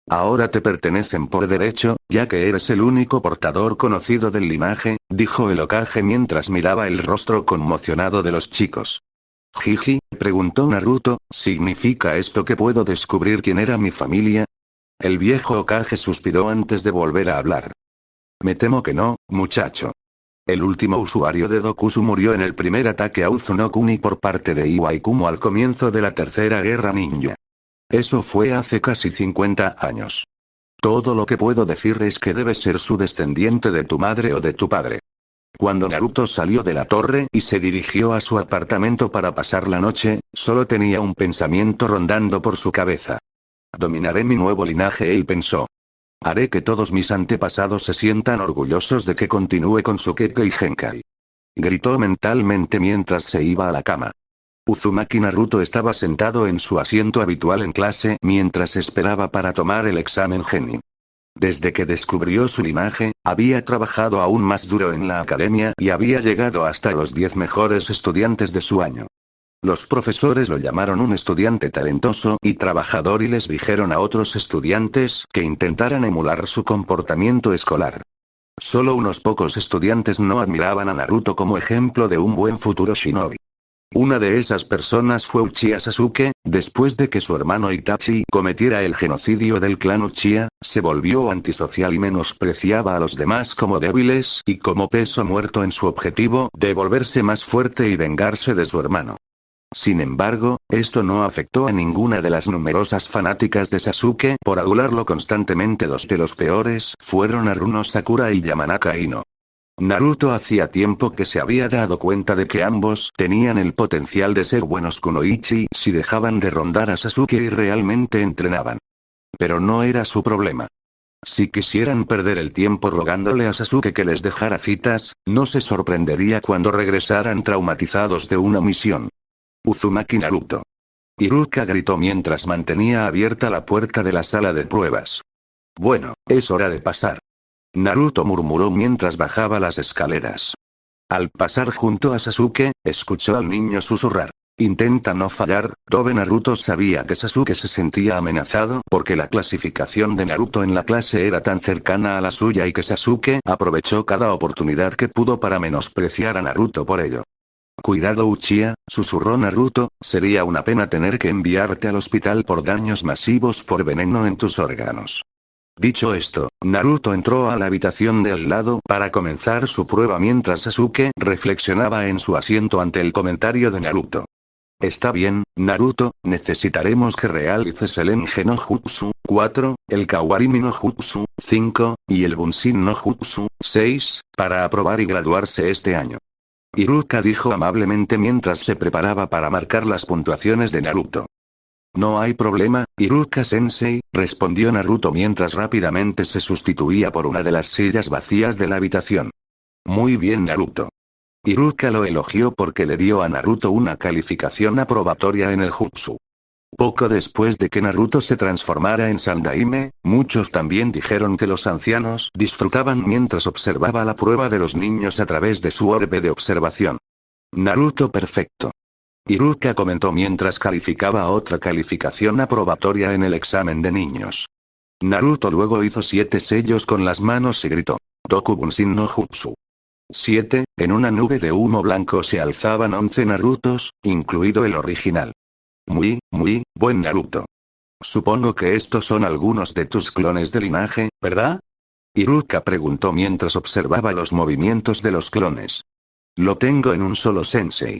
Ahora te pertenecen por derecho, ya que eres el único portador conocido del linaje, dijo el Hokage mientras miraba el rostro conmocionado de los chicos. Jiji, preguntó Naruto, ¿significa esto que puedo descubrir quién era mi familia? El viejo Hokage suspiró antes de volver a hablar. Me temo que no, muchacho. El último usuario de Dokusu murió en el primer ataque a Uzunokuni por parte de Iwaikumo al comienzo de la Tercera Guerra Ninja. Eso fue hace casi 50 años. Todo lo que puedo decir es que debes ser su descendiente de tu madre o de tu padre. Cuando Naruto salió de la torre y se dirigió a su apartamento para pasar la noche, solo tenía un pensamiento rondando por su cabeza. Dominaré mi nuevo linaje, él pensó. Haré que todos mis antepasados se sientan orgullosos de que continúe con su Kekkei Genkai. Gritó mentalmente mientras se iba a la cama. Uzumaki Naruto estaba sentado en su asiento habitual en clase mientras esperaba para tomar el examen Genin. Desde que descubrió su linaje, había trabajado aún más duro en la academia y había llegado hasta los 10 mejores estudiantes de su año. Los profesores lo llamaron un estudiante talentoso y trabajador y les dijeron a otros estudiantes que intentaran emular su comportamiento escolar. Solo unos pocos estudiantes no admiraban a Naruto como ejemplo de un buen futuro shinobi. Una de esas personas fue Uchiha Sasuke. Después de que su hermano Itachi cometiera el genocidio del clan Uchiha, se volvió antisocial y menospreciaba a los demás como débiles y como peso muerto en su objetivo de volverse más fuerte y vengarse de su hermano. Sin embargo, esto no afectó a ninguna de las numerosas fanáticas de Sasuke por adularlo constantemente. Dos de los peores fueron Haruno Sakura y Yamanaka Ino. Naruto hacía tiempo que se había dado cuenta de que ambos tenían el potencial de ser buenos kunoichi si dejaban de rondar a Sasuke y realmente entrenaban. Pero no era su problema. Si quisieran perder el tiempo rogándole a Sasuke que les dejara citas, no se sorprendería cuando regresaran traumatizados de una misión. Uzumaki Naruto. Iruka gritó mientras mantenía abierta la puerta de la sala de pruebas. Bueno, es hora de pasar. Naruto murmuró mientras bajaba las escaleras. Al pasar junto a Sasuke, escuchó al niño susurrar. Intenta no fallar. Tobe Naruto sabía que Sasuke se sentía amenazado porque la clasificación de Naruto en la clase era tan cercana a la suya y que Sasuke aprovechó cada oportunidad que pudo para menospreciar a Naruto por ello. Cuidado Uchiha, susurró Naruto, sería una pena tener que enviarte al hospital por daños masivos por veneno en tus órganos. Dicho esto, Naruto entró a la habitación de al lado para comenzar su prueba mientras Sasuke reflexionaba en su asiento ante el comentario de Naruto. Está bien, Naruto, necesitaremos que realices el Enge no Jutsu 4, el Kawarimi no Jutsu 5, y el Bunshin no Jutsu 6, para aprobar y graduarse este año. Iruka dijo amablemente mientras se preparaba para marcar las puntuaciones de Naruto. No hay problema, Iruka-sensei, respondió Naruto mientras rápidamente se sustituía por una de las sillas vacías de la habitación. Muy bien Naruto. Iruka lo elogió porque le dio a Naruto una calificación aprobatoria en el jutsu. Poco después de que Naruto se transformara en Sandaime, muchos también dijeron que los ancianos disfrutaban mientras observaba la prueba de los niños a través de su orbe de observación. Naruto perfecto. Iruka comentó mientras calificaba otra calificación aprobatoria en el examen de niños. Naruto luego hizo 7 sellos con las manos y gritó. Doku Bunshin no Jutsu. 7, en una nube de humo blanco se alzaban 11 Narutos, incluido el original. Muy buen Naruto. Supongo que estos son algunos de tus clones de linaje, ¿verdad? Iruka preguntó mientras observaba los movimientos de los clones. Lo tengo en un solo sensei.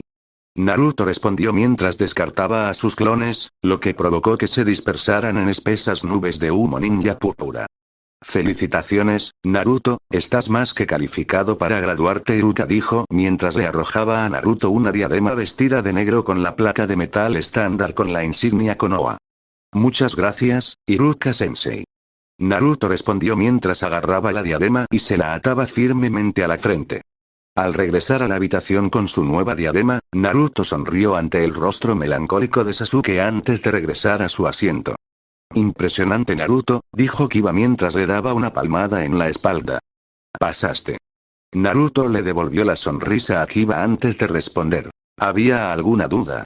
Naruto respondió mientras descartaba a sus clones, lo que provocó que se dispersaran en espesas nubes de humo ninja púrpura. Felicitaciones, Naruto, estás más que calificado para graduarte, Iruka dijo mientras le arrojaba a Naruto una diadema vestida de negro con la placa de metal estándar con la insignia Konoha. Muchas gracias, Iruka-sensei. Naruto respondió mientras agarraba la diadema y se la ataba firmemente a la frente. Al regresar a la habitación con su nueva diadema, Naruto sonrió ante el rostro melancólico de Sasuke antes de regresar a su asiento. Impresionante Naruto, dijo Kiba mientras le daba una palmada en la espalda. Pasaste. Naruto le devolvió la sonrisa a Kiba antes de responder. ¿Había alguna duda?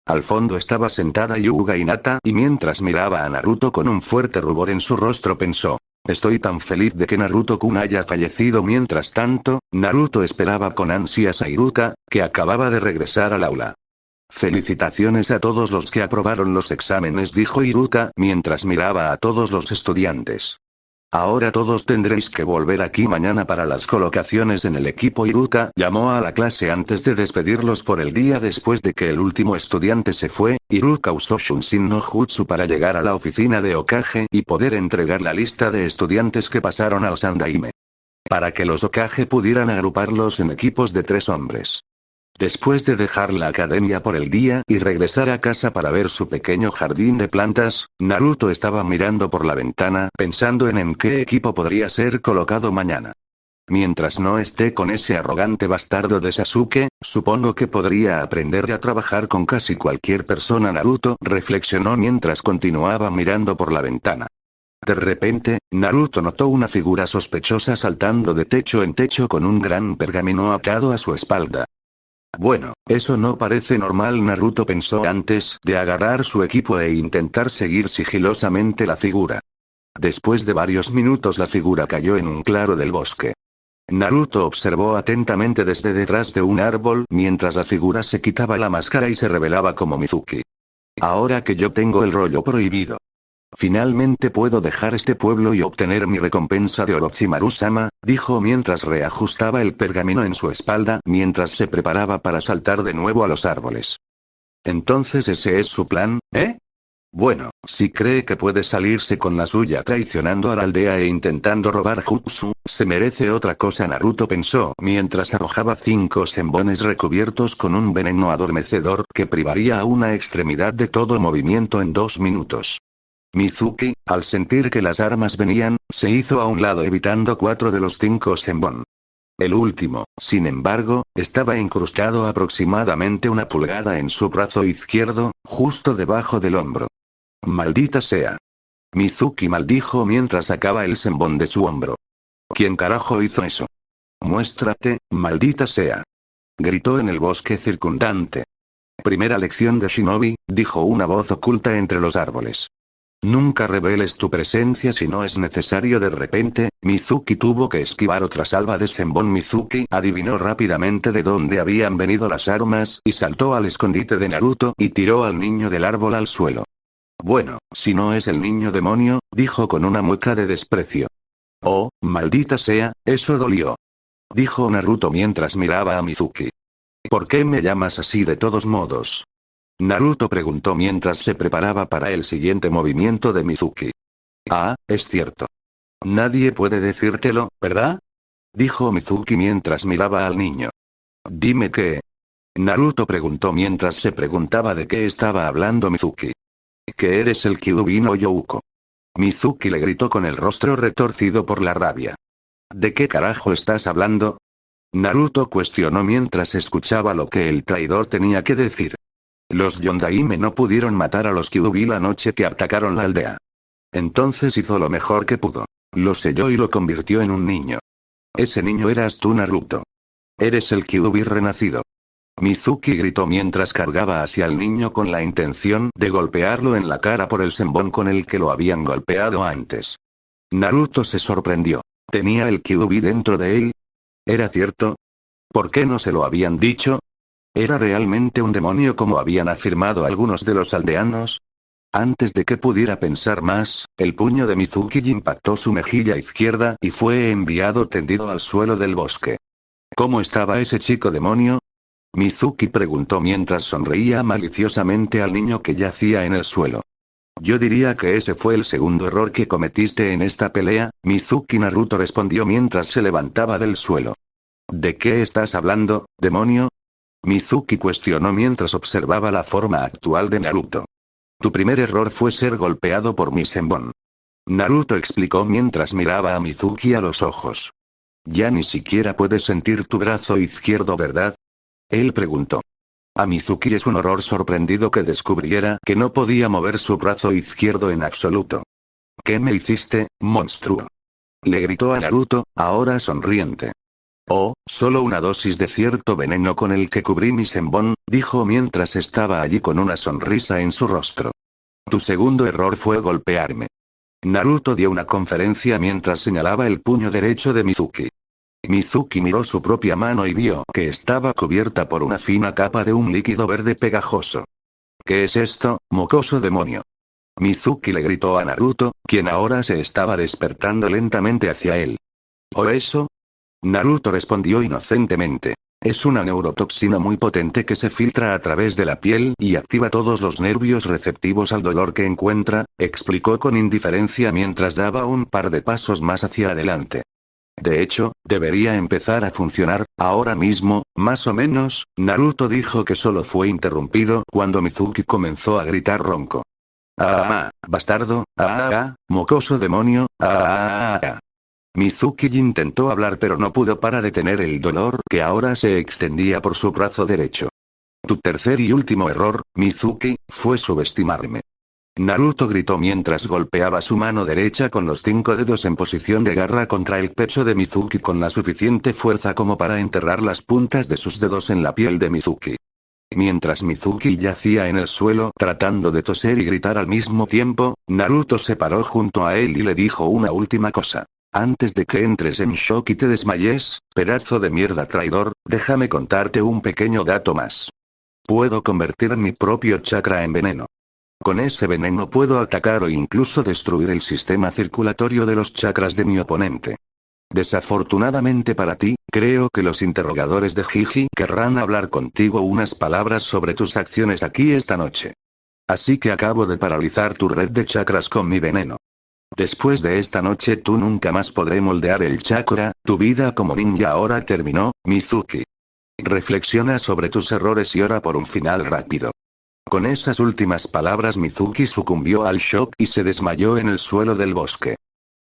Al fondo estaba sentada Yuga Hinata y mientras miraba a Naruto con un fuerte rubor en su rostro pensó. Estoy tan feliz de que Naruto-kun haya fallecido. Mientras tanto, Naruto esperaba con ansias a Iruka, que acababa de regresar al aula. Felicitaciones a todos los que aprobaron los exámenes, dijo Iruka mientras miraba a todos los estudiantes. Ahora todos tendréis que volver aquí mañana para las colocaciones en el equipo. Iruka llamó a la clase antes de despedirlos por el día. Después de que el último estudiante se fue, Iruka usó Shunshin no Jutsu para llegar a la oficina de Hokage y poder entregar la lista de estudiantes que pasaron al Sandaime. Para que los Hokage pudieran agruparlos en equipos de 3 hombres. Después de dejar la academia por el día y regresar a casa para ver su pequeño jardín de plantas, Naruto estaba mirando por la ventana pensando en qué equipo podría ser colocado mañana. Mientras no esté con ese arrogante bastardo de Sasuke, supongo que podría aprender a trabajar con casi cualquier persona. Naruto reflexionó mientras continuaba mirando por la ventana. De repente, Naruto notó una figura sospechosa saltando de techo en techo con un gran pergamino atado a su espalda. Bueno, eso no parece normal. Naruto pensó antes de agarrar su equipo e intentar seguir sigilosamente la figura. Después de varios minutos la figura cayó en un claro del bosque. Naruto observó atentamente desde detrás de un árbol mientras la figura se quitaba la máscara y se revelaba como Mizuki. Ahora que yo tengo el rollo prohibido. Finalmente puedo dejar este pueblo y obtener mi recompensa de Orochimaru-sama, dijo mientras reajustaba el pergamino en su espalda mientras se preparaba para saltar de nuevo a los árboles. Entonces ese es su plan, ¿eh? Bueno, si cree que puede salirse con la suya traicionando a la aldea e intentando robar Jutsu, se merece otra cosa. Naruto pensó mientras arrojaba 5 senbones recubiertos con un veneno adormecedor que privaría a una extremidad de todo movimiento en 2 minutos. Mizuki, al sentir que las armas venían, se hizo a un lado evitando 4 de los 5 senbon. El último, sin embargo, estaba incrustado aproximadamente 1 pulgada en su brazo izquierdo, justo debajo del hombro. Maldita sea. Mizuki maldijo mientras sacaba el senbon de su hombro. ¿Quién carajo hizo eso? Muéstrate, maldita sea. Gritó en el bosque circundante. Primera lección de Shinobi, dijo una voz oculta entre los árboles. Nunca reveles tu presencia si no es necesario. De repente, Mizuki tuvo que esquivar otra salva de senbon. Mizuki adivinó rápidamente de dónde habían venido las armas y saltó al escondite de Naruto y tiró al niño del árbol al suelo. Bueno, si no es el niño demonio, dijo con una mueca de desprecio. Oh, maldita sea, eso dolió. Dijo Naruto mientras miraba a Mizuki. ¿Por qué me llamas así de todos modos? Naruto preguntó mientras se preparaba para el siguiente movimiento de Mizuki. Ah, es cierto. Nadie puede decírtelo, ¿verdad? Dijo Mizuki mientras miraba al niño. Dime qué. Naruto preguntó mientras se preguntaba de qué estaba hablando Mizuki. Que eres el Kyuubi no Youko. Mizuki le gritó con el rostro retorcido por la rabia. ¿De qué carajo estás hablando? Naruto cuestionó mientras escuchaba lo que el traidor tenía que decir. Los Yondaime no pudieron matar a los Kyuubi la noche que atacaron la aldea. Entonces hizo lo mejor que pudo. Lo selló y lo convirtió en un niño. Ese niño eras tú, Naruto. Eres el Kyuubi renacido. Mizuki gritó mientras cargaba hacia el niño con la intención de golpearlo en la cara por el senbon con el que lo habían golpeado antes. Naruto se sorprendió. ¿Tenía el Kyuubi dentro de él? ¿Era cierto? ¿Por qué no se lo habían dicho? ¿Era realmente un demonio como habían afirmado algunos de los aldeanos? Antes de que pudiera pensar más, el puño de Mizuki impactó su mejilla izquierda y fue enviado tendido al suelo del bosque. ¿Cómo estaba ese chico demonio? Mizuki preguntó mientras sonreía maliciosamente al niño que yacía en el suelo. Yo diría que ese fue el segundo error que cometiste en esta pelea, Mizuki. Naruto respondió mientras se levantaba del suelo. ¿De qué estás hablando, demonio? Mizuki cuestionó mientras observaba la forma actual de Naruto. Tu primer error fue ser golpeado por mi senbon. Naruto explicó mientras miraba a Mizuki a los ojos. Ya ni siquiera puedes sentir tu brazo izquierdo, ¿verdad? Él preguntó. A Mizuki es un horror sorprendido que descubriera que no podía mover su brazo izquierdo en absoluto. ¿Qué me hiciste, monstruo? Le gritó a Naruto, ahora sonriente. Oh, solo una dosis de cierto veneno con el que cubrí mi senbon, dijo mientras estaba allí con una sonrisa en su rostro. Tu segundo error fue golpearme. Naruto dio una conferencia mientras señalaba el puño derecho de Mizuki. Mizuki miró su propia mano y vio que estaba cubierta por una fina capa de un líquido verde pegajoso. ¿Qué es esto, mocoso demonio? Mizuki le gritó a Naruto, quien ahora se estaba despertando lentamente hacia él. ¿O eso? Naruto respondió inocentemente. Es una neurotoxina muy potente que se filtra a través de la piel y activa todos los nervios receptivos al dolor que encuentra, explicó con indiferencia mientras daba un par de pasos más hacia adelante. De hecho, debería empezar a funcionar, ahora mismo, más o menos. Naruto dijo que solo fue interrumpido cuando Mizuki comenzó a gritar ronco. Bastardo, mocoso demonio, Mizuki intentó hablar pero no pudo para detener el dolor que ahora se extendía por su brazo derecho. Tu tercer y último error, Mizuki, fue subestimarme. Naruto gritó mientras golpeaba su mano derecha con los 5 dedos en posición de garra contra el pecho de Mizuki con la suficiente fuerza como para enterrar las puntas de sus dedos en la piel de Mizuki. Mientras Mizuki yacía en el suelo tratando de toser y gritar al mismo tiempo, Naruto se paró junto a él y le dijo una última cosa. Antes de que entres en shock y te desmayes, pedazo de mierda traidor, déjame contarte un pequeño dato más. Puedo convertir mi propio chakra en veneno. Con ese veneno puedo atacar o incluso destruir el sistema circulatorio de los chakras de mi oponente. Desafortunadamente para ti, creo que los interrogadores de Jiji querrán hablar contigo unas palabras sobre tus acciones aquí esta noche. Así que acabo de paralizar tu red de chakras con mi veneno. Después de esta noche tú nunca más podré moldear el chakra, tu vida como ninja ahora terminó, Mizuki. Reflexiona sobre tus errores y ora por un final rápido. Con esas últimas palabras Mizuki sucumbió al shock y se desmayó en el suelo del bosque.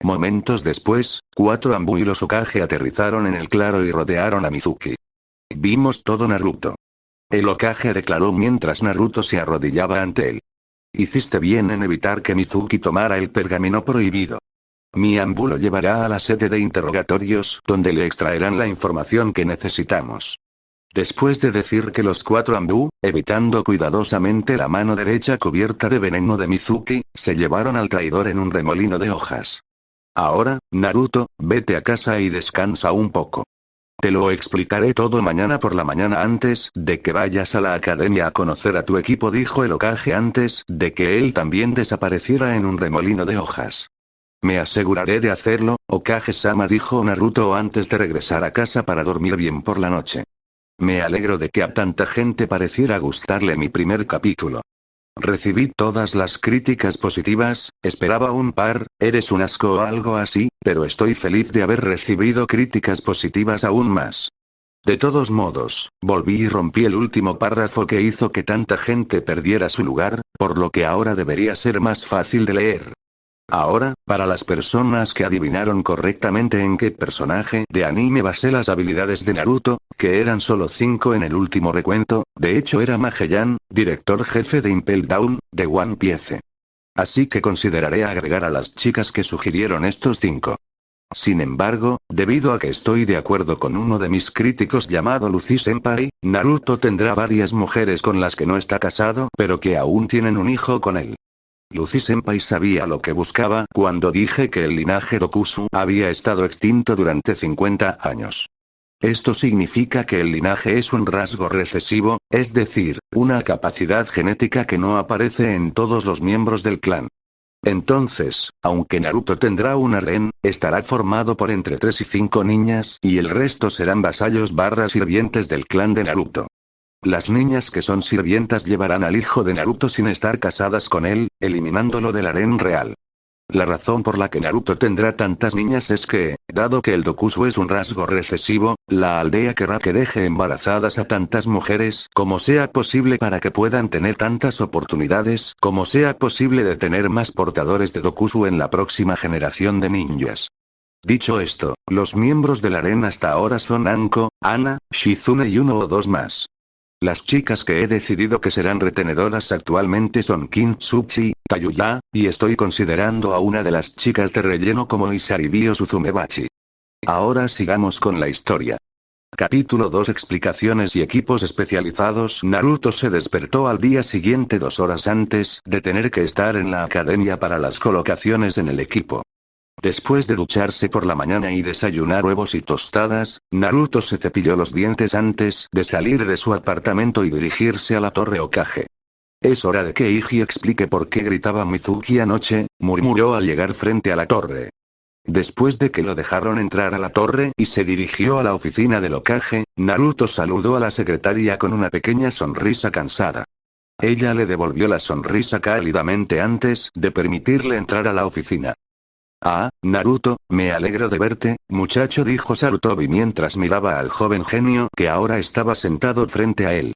Momentos después, 4 Anbu y los Hokage aterrizaron en el claro y rodearon a Mizuki. Vimos todo Naruto. El Hokage declaró mientras Naruto se arrodillaba ante él. Hiciste bien en evitar que Mizuki tomara el pergamino prohibido. Mi Anbu lo llevará a la sede de interrogatorios, donde le extraerán la información que necesitamos. Después de decir que los 4 Anbu, evitando cuidadosamente la mano derecha cubierta de veneno de Mizuki, se llevaron al traidor en un remolino de hojas. Ahora, Naruto, vete a casa y descansa un poco. Te lo explicaré todo mañana por la mañana antes de que vayas a la academia a conocer a tu equipo, dijo el Hokage antes de que él también desapareciera en un remolino de hojas. Me aseguraré de hacerlo, Hokage-sama, dijo Naruto antes de regresar a casa para dormir bien por la noche. Me alegro de que a tanta gente pareciera gustarle mi primer capítulo. Recibí todas las críticas positivas, esperaba un par, eres un asco o algo así, pero estoy feliz de haber recibido críticas positivas aún más. De todos modos, volví y rompí el último párrafo que hizo que tanta gente perdiera su lugar, por lo que ahora debería ser más fácil de leer. Ahora, para las personas que adivinaron correctamente en qué personaje de anime basé las habilidades de Naruto, que eran solo 5 en el último recuento, de hecho era Magellan, director jefe de Impel Down, de One Piece. Así que consideraré agregar a las chicas que sugirieron estos 5. Sin embargo, debido a que estoy de acuerdo con uno de mis críticos llamado Lucy Senpai, Naruto tendrá varias mujeres con las que no está casado, pero que aún tienen un hijo con él. Lucy Senpai sabía lo que buscaba cuando dije que el linaje Dokusu había estado extinto durante 50 años. Esto significa que el linaje es un rasgo recesivo, es decir, una capacidad genética que no aparece en todos los miembros del clan. Entonces, aunque Naruto tendrá un harén, estará formado por entre 3 y 5 niñas y el resto serán vasallos / sirvientes del clan de Naruto. Las niñas que son sirvientas llevarán al hijo de Naruto sin estar casadas con él, eliminándolo del harén real. La razón por la que Naruto tendrá tantas niñas es que, dado que el Dokusu es un rasgo recesivo, la aldea querrá que deje embarazadas a tantas mujeres como sea posible para que puedan tener tantas oportunidades como sea posible de tener más portadores de Dokusu en la próxima generación de ninjas. Dicho esto, los miembros del harén hasta ahora son Anko, Ana, Shizune y 1 o 2 más. Las chicas que he decidido que serán retenedoras actualmente son Kintsuchi, Tayuya, y estoy considerando a una de las chicas de relleno como Isaribio Suzumebachi. Ahora sigamos con la historia. Capítulo 2. Explicaciones y equipos especializados. Naruto se despertó al día siguiente 2 horas antes de tener que estar en la academia para las colocaciones en el equipo. Después de ducharse por la mañana y desayunar huevos y tostadas, Naruto se cepilló los dientes antes de salir de su apartamento y dirigirse a la Torre Hokage. Es hora de que Iji explique por qué gritaba Mizuki anoche, murmuró al llegar frente a la torre. Después de que lo dejaron entrar a la torre y se dirigió a la oficina del Hokage, Naruto saludó a la secretaria con una pequeña sonrisa cansada. Ella le devolvió la sonrisa cálidamente antes de permitirle entrar a la oficina. Ah, Naruto, me alegro de verte, muchacho, dijo Sarutobi mientras miraba al joven genio que ahora estaba sentado frente a él.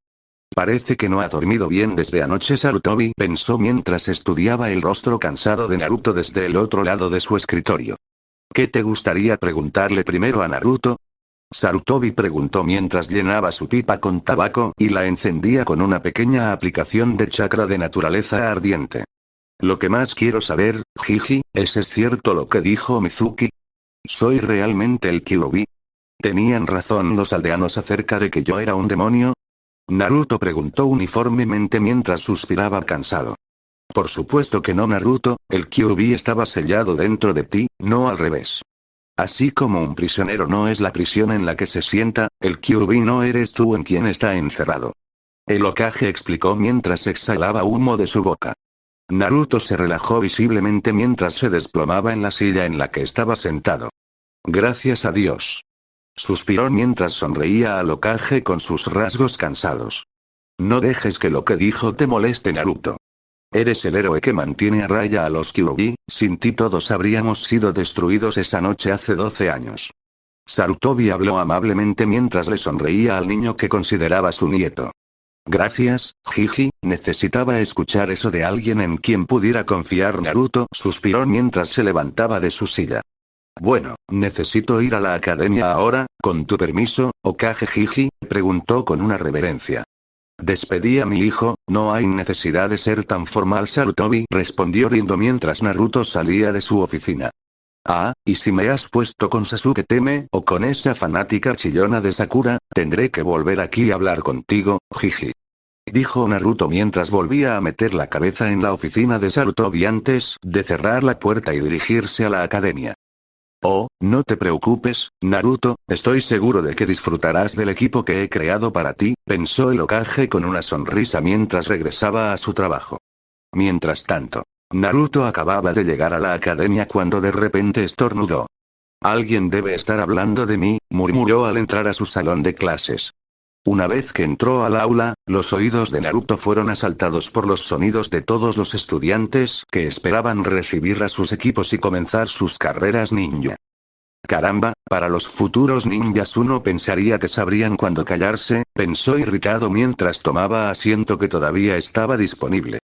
Parece que no ha dormido bien desde anoche, Sarutobi pensó mientras estudiaba el rostro cansado de Naruto desde el otro lado de su escritorio. ¿Qué te gustaría preguntarle primero a Naruto? Sarutobi preguntó mientras llenaba su pipa con tabaco y la encendía con una pequeña aplicación de chakra de naturaleza ardiente. Lo que más quiero saber, Jiji, ¿es cierto lo que dijo Mizuki? ¿Soy realmente el Kyuubi? ¿Tenían razón los aldeanos acerca de que yo era un demonio? Naruto preguntó uniformemente mientras suspiraba cansado. Por supuesto que no, Naruto, el Kyuubi estaba sellado dentro de ti, no al revés. Así como un prisionero no es la prisión en la que se sienta, el Kyuubi no eres tú en quien está encerrado. El Hokage explicó mientras exhalaba humo de su boca. Naruto se relajó visiblemente mientras se desplomaba en la silla en la que estaba sentado. Gracias a Dios. Suspiró mientras sonreía al Hokage con sus rasgos cansados. No dejes que lo que dijo te moleste, Naruto. Eres el héroe que mantiene a raya a los Kyuubi, sin ti todos habríamos sido destruidos esa noche hace 12 años. Sarutobi habló amablemente mientras le sonreía al niño que consideraba su nieto. Gracias, Jiji, necesitaba escuchar eso de alguien en quien pudiera confiar. Naruto suspiró mientras se levantaba de su silla. Bueno, necesito ir a la academia ahora, con tu permiso, Hokage Jiji, preguntó con una reverencia. Despedí a mi hijo, no hay necesidad de ser tan formal, Sarutobi respondió riendo mientras Naruto salía de su oficina. Ah, y si me has puesto con Sasuke Teme o con esa fanática chillona de Sakura, tendré que volver aquí a hablar contigo, Jiji. Dijo Naruto mientras volvía a meter la cabeza en la oficina de Sarutobi antes de cerrar la puerta y dirigirse a la academia. Oh, no te preocupes, Naruto, estoy seguro de que disfrutarás del equipo que he creado para ti, pensó el Hokage con una sonrisa mientras regresaba a su trabajo. Mientras tanto, Naruto acababa de llegar a la academia cuando de repente estornudó. Alguien debe estar hablando de mí, murmuró al entrar a su salón de clases. Una vez que entró al aula, los oídos de Naruto fueron asaltados por los sonidos de todos los estudiantes que esperaban recibir a sus equipos y comenzar sus carreras ninja. Caramba, para los futuros ninjas uno pensaría que sabrían cuándo callarse, pensó irritado mientras tomaba asiento que todavía estaba disponible.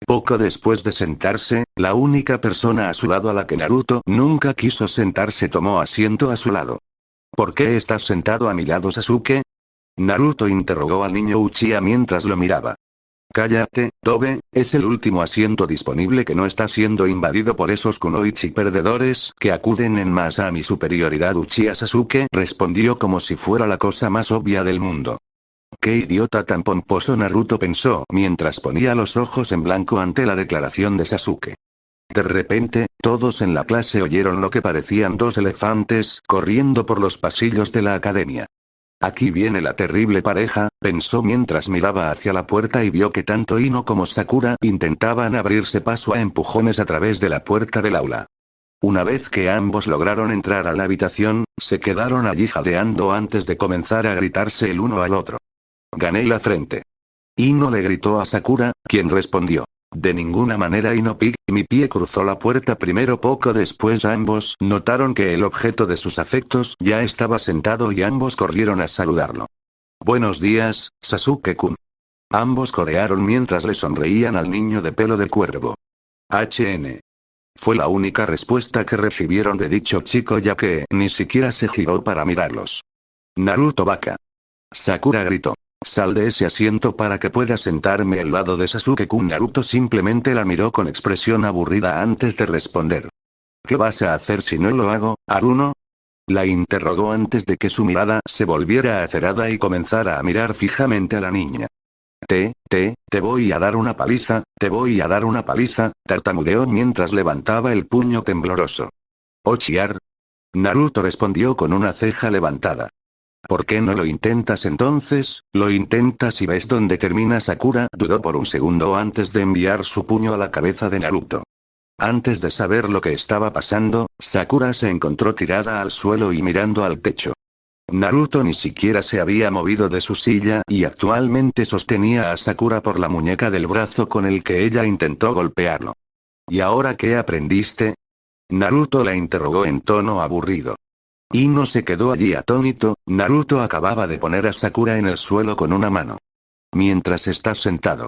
Poco después de sentarse, la única persona a su lado a la que Naruto nunca quiso sentarse tomó asiento a su lado. ¿Por qué estás sentado a mi lado, Sasuke? Naruto interrogó al niño Uchiha mientras lo miraba. Cállate, Tobe, es el último asiento disponible que no está siendo invadido por esos kunoichi perdedores que acuden en masa a mi superioridad. Uchiha Sasuke respondió como si fuera la cosa más obvia del mundo. Qué idiota tan pomposo, Naruto pensó mientras ponía los ojos en blanco ante la declaración de Sasuke. De repente, todos en la clase oyeron lo que parecían dos elefantes corriendo por los pasillos de la academia. Aquí viene la terrible pareja, pensó mientras miraba hacia la puerta y vio que tanto Ino como Sakura intentaban abrirse paso a empujones a través de la puerta del aula. Una vez que ambos lograron entrar a la habitación, se quedaron allí jadeando antes de comenzar a gritarse el uno al otro. Gané la frente. Ino le gritó a Sakura, quien respondió. De ninguna manera, Ino Pig, mi pie cruzó la puerta primero. Poco después ambos notaron que el objeto de sus afectos ya estaba sentado y ambos corrieron a saludarlo. Buenos días, Sasuke-kun. Ambos corearon mientras le sonreían al niño de pelo de cuervo. HN. Fue la única respuesta que recibieron de dicho chico ya que ni siquiera se giró para mirarlos. Naruto Baka. Sakura gritó. Sal de ese asiento para que pueda sentarme al lado de Sasuke-kun. Naruto simplemente la miró con expresión aburrida antes de responder. ¿Qué vas a hacer si no lo hago, Aruno? La interrogó antes de que su mirada se volviera acerada y comenzara a mirar fijamente a la niña. Te voy a dar una paliza, te voy a dar una paliza, tartamudeó mientras levantaba el puño tembloroso. ¿Ochiar? Naruto respondió con una ceja levantada. ¿Por qué no lo intentas entonces? Lo intentas y ves dónde termina Sakura. Dudó por un segundo antes de enviar su puño a la cabeza de Naruto. Antes de saber lo que estaba pasando, Sakura se encontró tirada al suelo y mirando al techo. Naruto ni siquiera se había movido de su silla y actualmente sostenía a Sakura por la muñeca del brazo con el que ella intentó golpearlo. ¿Y ahora qué aprendiste? Naruto la interrogó en tono aburrido. Ino se quedó allí atónito. Naruto acababa de poner a Sakura en el suelo con una mano. Mientras estás sentado.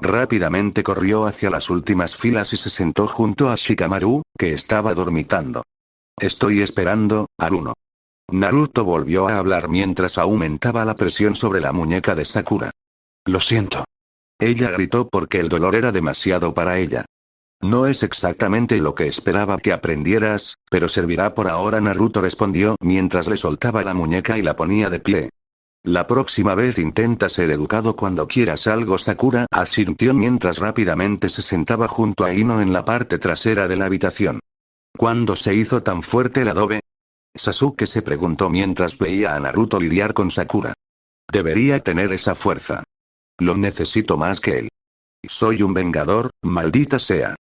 Rápidamente corrió hacia las últimas filas y se sentó junto a Shikamaru, que estaba dormitando. Estoy esperando, Aruno. Naruto volvió a hablar mientras aumentaba la presión sobre la muñeca de Sakura. Lo siento. Ella gritó porque el dolor era demasiado para ella. No es exactamente lo que esperaba que aprendieras, pero servirá por ahora. Naruto respondió mientras le soltaba la muñeca y la ponía de pie. La próxima vez intenta ser educado cuando quieras algo. Sakura asintió mientras rápidamente se sentaba junto a Ino en la parte trasera de la habitación. ¿Cuándo se hizo tan fuerte el adobe? Sasuke se preguntó mientras veía a Naruto lidiar con Sakura. Debería tener esa fuerza. Lo necesito más que él. Soy un vengador, maldita sea.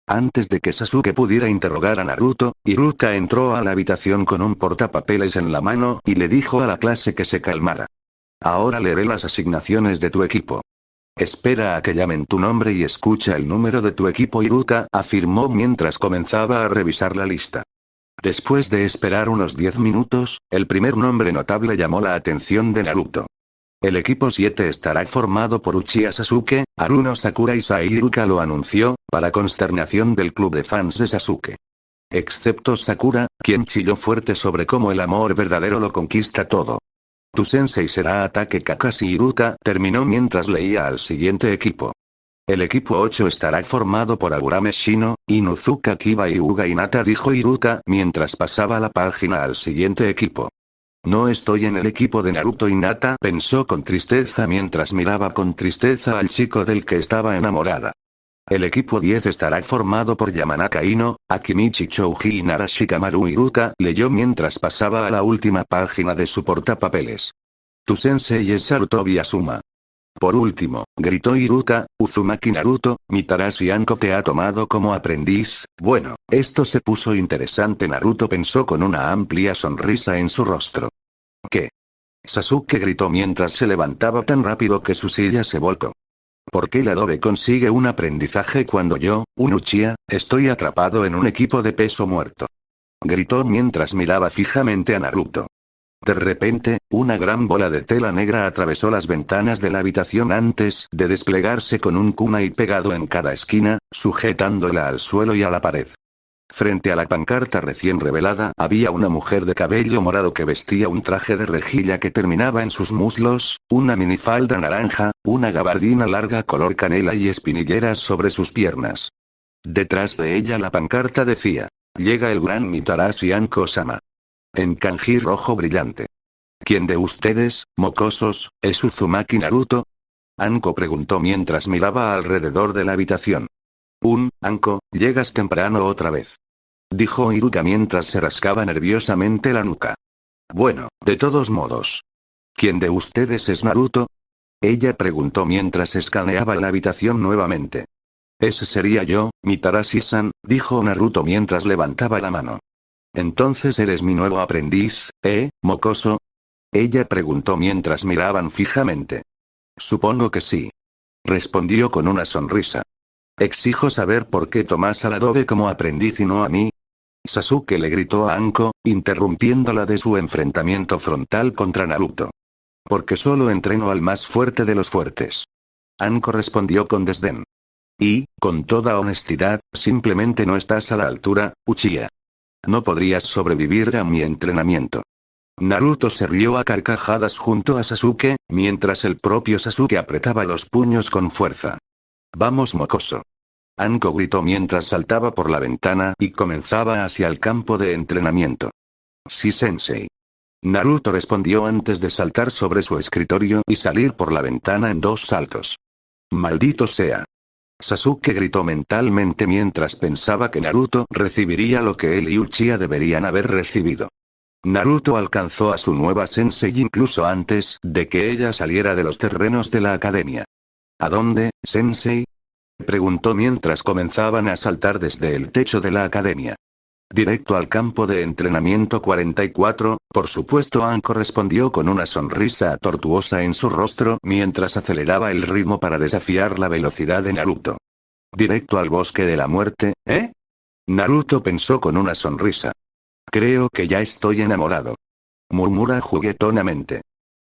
Antes de que Sasuke pudiera interrogar a Naruto, Iruka entró a la habitación con un portapapeles en la mano y le dijo a la clase que se calmara. Ahora leeré las asignaciones de tu equipo. Espera a que llamen tu nombre y escucha el número de tu equipo. Iruka afirmó mientras comenzaba a revisar la lista. Después de esperar unos 10 minutos, el primer nombre notable llamó la atención de Naruto. El equipo 7 estará formado por Uchiha Sasuke, Aruno Sakura y Sai. Iruka lo anunció, para consternación del club de fans de Sasuke. Excepto Sakura, quien chilló fuerte sobre cómo el amor verdadero lo conquista todo. Tu sensei será Ataque Kakashi. Iruka terminó mientras leía al siguiente equipo. El equipo 8 estará formado por Agurame Shino, Inuzuka Kiba y Uga Hinata, dijo Iruka mientras pasaba la página al siguiente equipo. No estoy en el equipo de Naruto. Hinata pensó con tristeza mientras miraba con tristeza al chico del que estaba enamorada. El equipo 10 estará formado por Yamanaka Ino, Akimichi Chouji y Nara Shikamaru. Iruka leyó mientras pasaba a la última página de su portapapeles. Tu sensei es Sarutobi Asuma. Por último, gritó Iruka, Uzumaki Naruto, Mitarashi Anko te ha tomado como aprendiz. Bueno, esto se puso interesante. Naruto pensó con una amplia sonrisa en su rostro. ¿Qué? Sasuke gritó mientras se levantaba tan rápido que su silla se volcó. ¿Por qué el adobe consigue un aprendizaje cuando yo, un Uchiha, estoy atrapado en un equipo de peso muerto? Gritó mientras miraba fijamente a Naruto. De repente, una gran bola de tela negra atravesó las ventanas de la habitación antes de desplegarse con un kunai pegado en cada esquina, sujetándola al suelo y a la pared. Frente a la pancarta recién revelada había una mujer de cabello morado que vestía un traje de rejilla que terminaba en sus muslos, una minifalda naranja, una gabardina larga color canela y espinilleras sobre sus piernas. Detrás de ella la pancarta decía: llega el gran Mitarashi Anko-sama. En kanji rojo brillante. ¿Quién de ustedes, mocosos, es Uzumaki Naruto? Anko preguntó mientras miraba alrededor de la habitación. Anko, llegas temprano otra vez. Dijo Iruka mientras se rascaba nerviosamente la nuca. Bueno, de todos modos. ¿Quién de ustedes es Naruto? Ella preguntó mientras escaneaba la habitación nuevamente. Ese sería yo, Mitarashi-san, dijo Naruto mientras levantaba la mano. Entonces eres mi nuevo aprendiz, mocoso? Ella preguntó mientras miraban fijamente. Supongo que sí. Respondió con una sonrisa. Exijo saber por qué tomas al adobe como aprendiz y no a mí. Sasuke le gritó a Anko, interrumpiéndola de su enfrentamiento frontal contra Naruto. Porque solo entreno al más fuerte de los fuertes. Anko respondió con desdén. Y, con toda honestidad, simplemente no estás a la altura, Uchiha. No podrías sobrevivir a mi entrenamiento. Naruto se rió a carcajadas junto a Sasuke, mientras el propio Sasuke apretaba los puños con fuerza. Vamos mocoso. Anko gritó mientras saltaba por la ventana y comenzaba hacia el campo de entrenamiento. Sí, sensei. Naruto respondió antes de saltar sobre su escritorio y salir por la ventana en 2 saltos. Maldito sea. Sasuke gritó mentalmente mientras pensaba que Naruto recibiría lo que él y Uchiha deberían haber recibido. Naruto alcanzó a su nueva sensei incluso antes de que ella saliera de los terrenos de la academia. ¿A dónde, sensei?, preguntó mientras comenzaban a saltar desde el techo de la academia. Directo al campo de entrenamiento 44, por supuesto. Anko respondió con una sonrisa tortuosa en su rostro mientras aceleraba el ritmo para desafiar la velocidad de Naruto. ¿Directo al bosque de la muerte, eh? Naruto pensó con una sonrisa. Creo que ya estoy enamorado, murmura juguetonamente.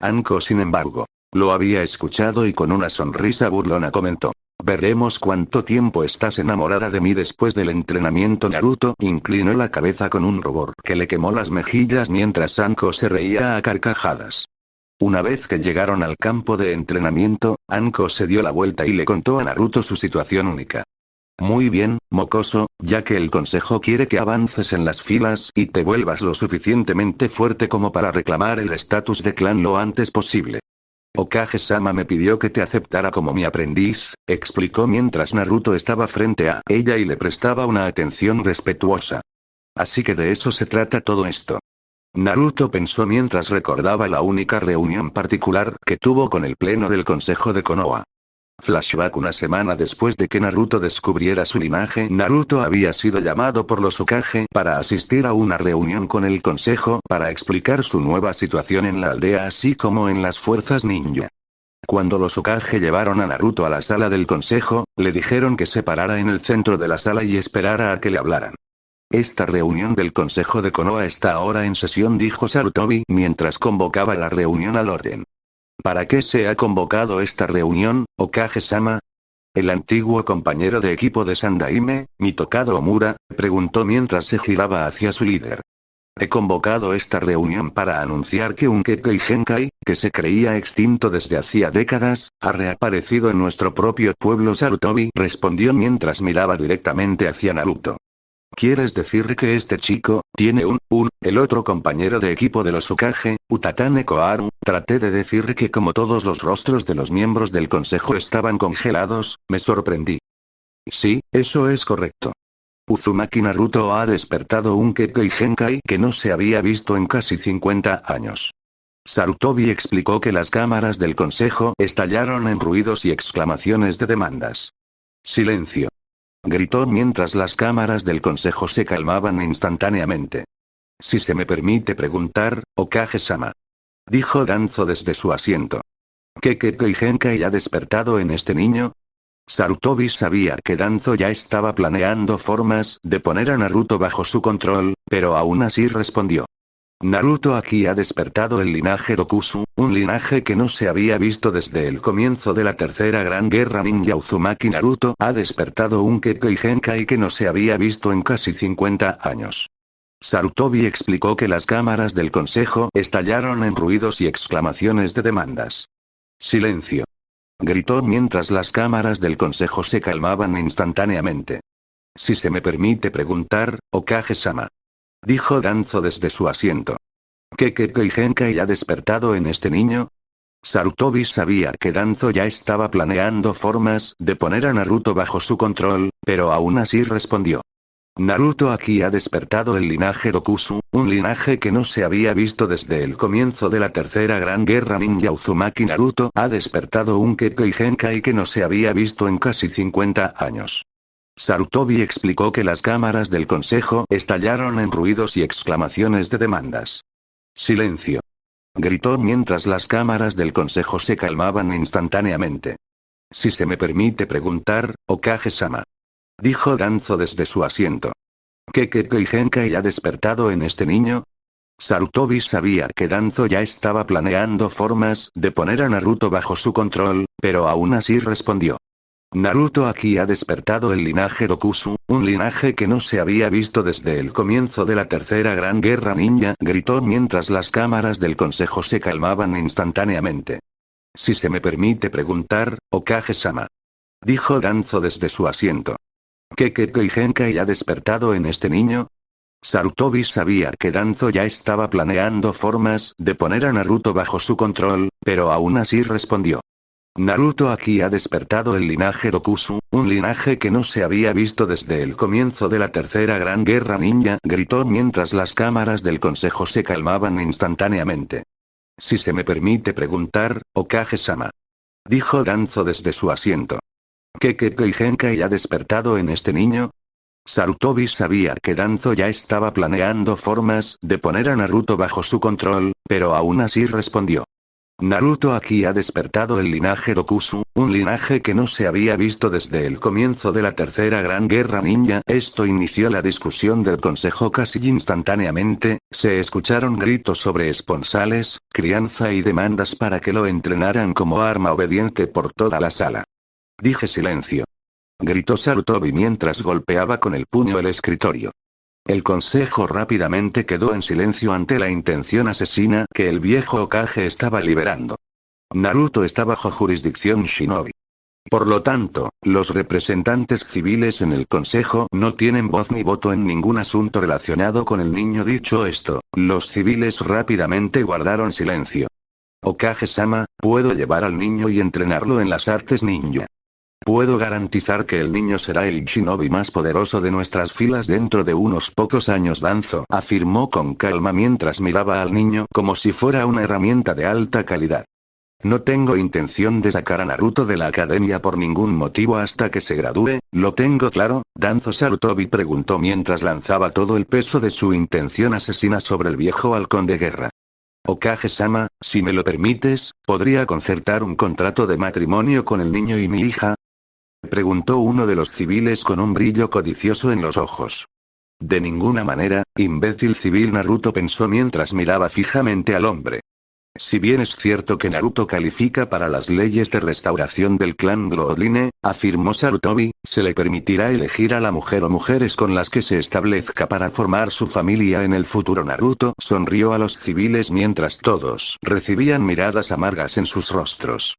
Anko, sin embargo, lo había escuchado y con una sonrisa burlona comentó: veremos cuánto tiempo estás enamorada de mí después del entrenamiento. Naruto inclinó la cabeza con un rubor que le quemó las mejillas mientras Anko se reía a carcajadas. Una vez que llegaron al campo de entrenamiento, Anko se dio la vuelta y le contó a Naruto su situación única. Muy bien, mocoso, ya que el consejo quiere que avances en las filas y te vuelvas lo suficientemente fuerte como para reclamar el estatus de clan lo antes posible. Hokage-sama me pidió que te aceptara como mi aprendiz, explicó mientras Naruto estaba frente a ella y le prestaba una atención respetuosa. Así que de eso se trata todo esto. Naruto pensó mientras recordaba la única reunión particular que tuvo con el pleno del consejo de Konoha. Flashback: una semana después de que Naruto descubriera su linaje, Naruto había sido llamado por los Hokage para asistir a una reunión con el consejo para explicar su nueva situación en la aldea así como en las fuerzas ninja. Cuando los Hokage llevaron a Naruto a la sala del consejo, le dijeron que se parara en el centro de la sala y esperara a que le hablaran. Esta reunión del consejo de Konoha está ahora en sesión, dijo Sarutobi mientras convocaba la reunión al orden. ¿Para qué se ha convocado esta reunión, Hokage-sama? El antiguo compañero de equipo de Sandaime, Mitokado Omura, preguntó mientras se giraba hacia su líder. He convocado esta reunión para anunciar que un Kekkei Genkai, que se creía extinto desde hacía décadas, ha reaparecido en nuestro propio pueblo. Sarutobi respondió mientras miraba directamente hacia Naruto. ¿Quieres decir que este chico tiene el otro compañero de equipo de los Hokage, Utatane Koharu? Traté de decir que como todos los rostros de los miembros del consejo estaban congelados, me sorprendí. Sí, eso es correcto. Uzumaki Naruto ha despertado un Kekkei Genkai que no se había visto en casi 50 años. Sarutobi explicó que las cámaras del consejo estallaron en ruidos y exclamaciones de demandas. Silencio, gritó mientras las cámaras del consejo se calmaban instantáneamente. Si se me permite preguntar, Hokage-sama, dijo Danzo desde su asiento. ¿Qué Kekkei Genkai ha despertado en este niño? Sarutobi sabía que Danzo ya estaba planeando formas de poner a Naruto bajo su control, pero aún así respondió. Naruto aquí ha despertado el linaje Dokusu, un linaje que no se había visto desde el comienzo de la tercera gran guerra ninja. Uzumaki Naruto ha despertado un Kekkei Genkai que no se había visto en casi 50 años. Sarutobi explicó que las cámaras del consejo estallaron en ruidos y exclamaciones de demandas. Silencio, gritó mientras las cámaras del consejo se calmaban instantáneamente. Si se me permite preguntar, Hokage-sama, dijo Danzo desde su asiento. ¿Qué Kekkei Genkai ha despertado en este niño? Sarutobi sabía que Danzo ya estaba planeando formas de poner a Naruto bajo su control, pero aún así respondió. Naruto aquí ha despertado el linaje Dokusu, un linaje que no se había visto desde el comienzo de la tercera gran guerra ninja. Uzumaki Naruto ha despertado un Kekkei Genkai que no se había visto en casi 50 años. Sarutobi explicó que las cámaras del consejo estallaron en ruidos y exclamaciones de demandas. Silencio, gritó mientras las cámaras del consejo se calmaban instantáneamente. Si se me permite preguntar, Hokage-sama, dijo Danzo desde su asiento. ¿Qué Kekkei Genkai ha despertado en este niño? Sarutobi sabía que Danzo ya estaba planeando formas de poner a Naruto bajo su control, pero aún así respondió. Naruto aquí ha despertado el linaje Dokusu, un linaje que no se había visto desde el comienzo de la tercera gran guerra ninja, gritó mientras las cámaras del consejo se calmaban instantáneamente. Si se me permite preguntar, Hokage-sama, dijo Danzo desde su asiento. ¿Qué Kekkei Genkai ha despertado en este niño? Sarutobi sabía que Danzo ya estaba planeando formas de poner a Naruto bajo su control, pero aún así respondió. Naruto aquí ha despertado el linaje Dokusu, un linaje que no se había visto desde el comienzo de la tercera gran guerra ninja, gritó mientras las cámaras del consejo se calmaban instantáneamente. Si se me permite preguntar, Okage-sama, dijo Danzo desde su asiento. ¿Qué Genkai ha despertado en este niño? Sarutobi sabía que Danzo ya estaba planeando formas de poner a Naruto bajo su control, pero aún así respondió. Naruto aquí ha despertado el linaje Dokusu, un linaje que no se había visto desde el comienzo de la tercera gran guerra ninja. Esto inició la discusión del consejo casi instantáneamente, se escucharon gritos sobre esponsales, crianza y demandas para que lo entrenaran como arma obediente por toda la sala. Dije silencio. Gritó Sarutobi mientras golpeaba con el puño el escritorio. El consejo rápidamente quedó en silencio ante la intención asesina que el viejo Hokage estaba liberando. Naruto está bajo jurisdicción shinobi. Por lo tanto, los representantes civiles en el consejo no tienen voz ni voto en ningún asunto relacionado con el niño. Dicho esto, los civiles rápidamente guardaron silencio. Okage-sama, puedo llevar al niño y entrenarlo en las artes ninja. Puedo garantizar que el niño será el shinobi más poderoso de nuestras filas dentro de unos pocos años. Danzo afirmó con calma mientras miraba al niño como si fuera una herramienta de alta calidad. No tengo intención de sacar a Naruto de la academia por ningún motivo hasta que se gradúe, ¿lo tengo claro? Danzo. Sarutobi preguntó mientras lanzaba todo el peso de su intención asesina sobre el viejo halcón de guerra. Okage-sama, si me lo permites, ¿podría concertar un contrato de matrimonio con el niño y mi hija? Preguntó uno de los civiles con un brillo codicioso en los ojos. De ninguna manera, imbécil civil. Naruto pensó mientras miraba fijamente al hombre. Si bien es cierto que Naruto califica para las leyes de restauración del clan Bloodline, afirmó Sarutobi, se le permitirá elegir a la mujer o mujeres con las que se establezca para formar su familia en el futuro. Naruto sonrió a los civiles mientras todos recibían miradas amargas en sus rostros.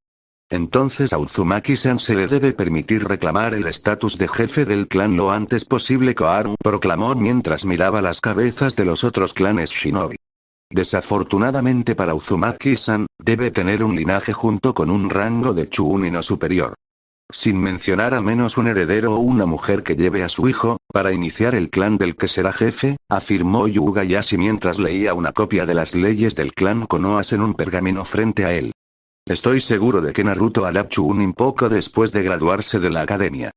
Entonces a Uzumaki-san se le debe permitir reclamar el estatus de jefe del clan lo antes posible. Koharu proclamó mientras miraba las cabezas de los otros clanes shinobi. Desafortunadamente para Uzumaki-san, debe tener un linaje junto con un rango de Chunin o superior. Sin mencionar al menos un heredero o una mujer que lleve a su hijo, para iniciar el clan del que será jefe, afirmó Yugayashi mientras leía una copia de las leyes del clan Konoha en un pergamino frente a él. Estoy seguro de que Naruto hará Chunin poco después de graduarse de la academia.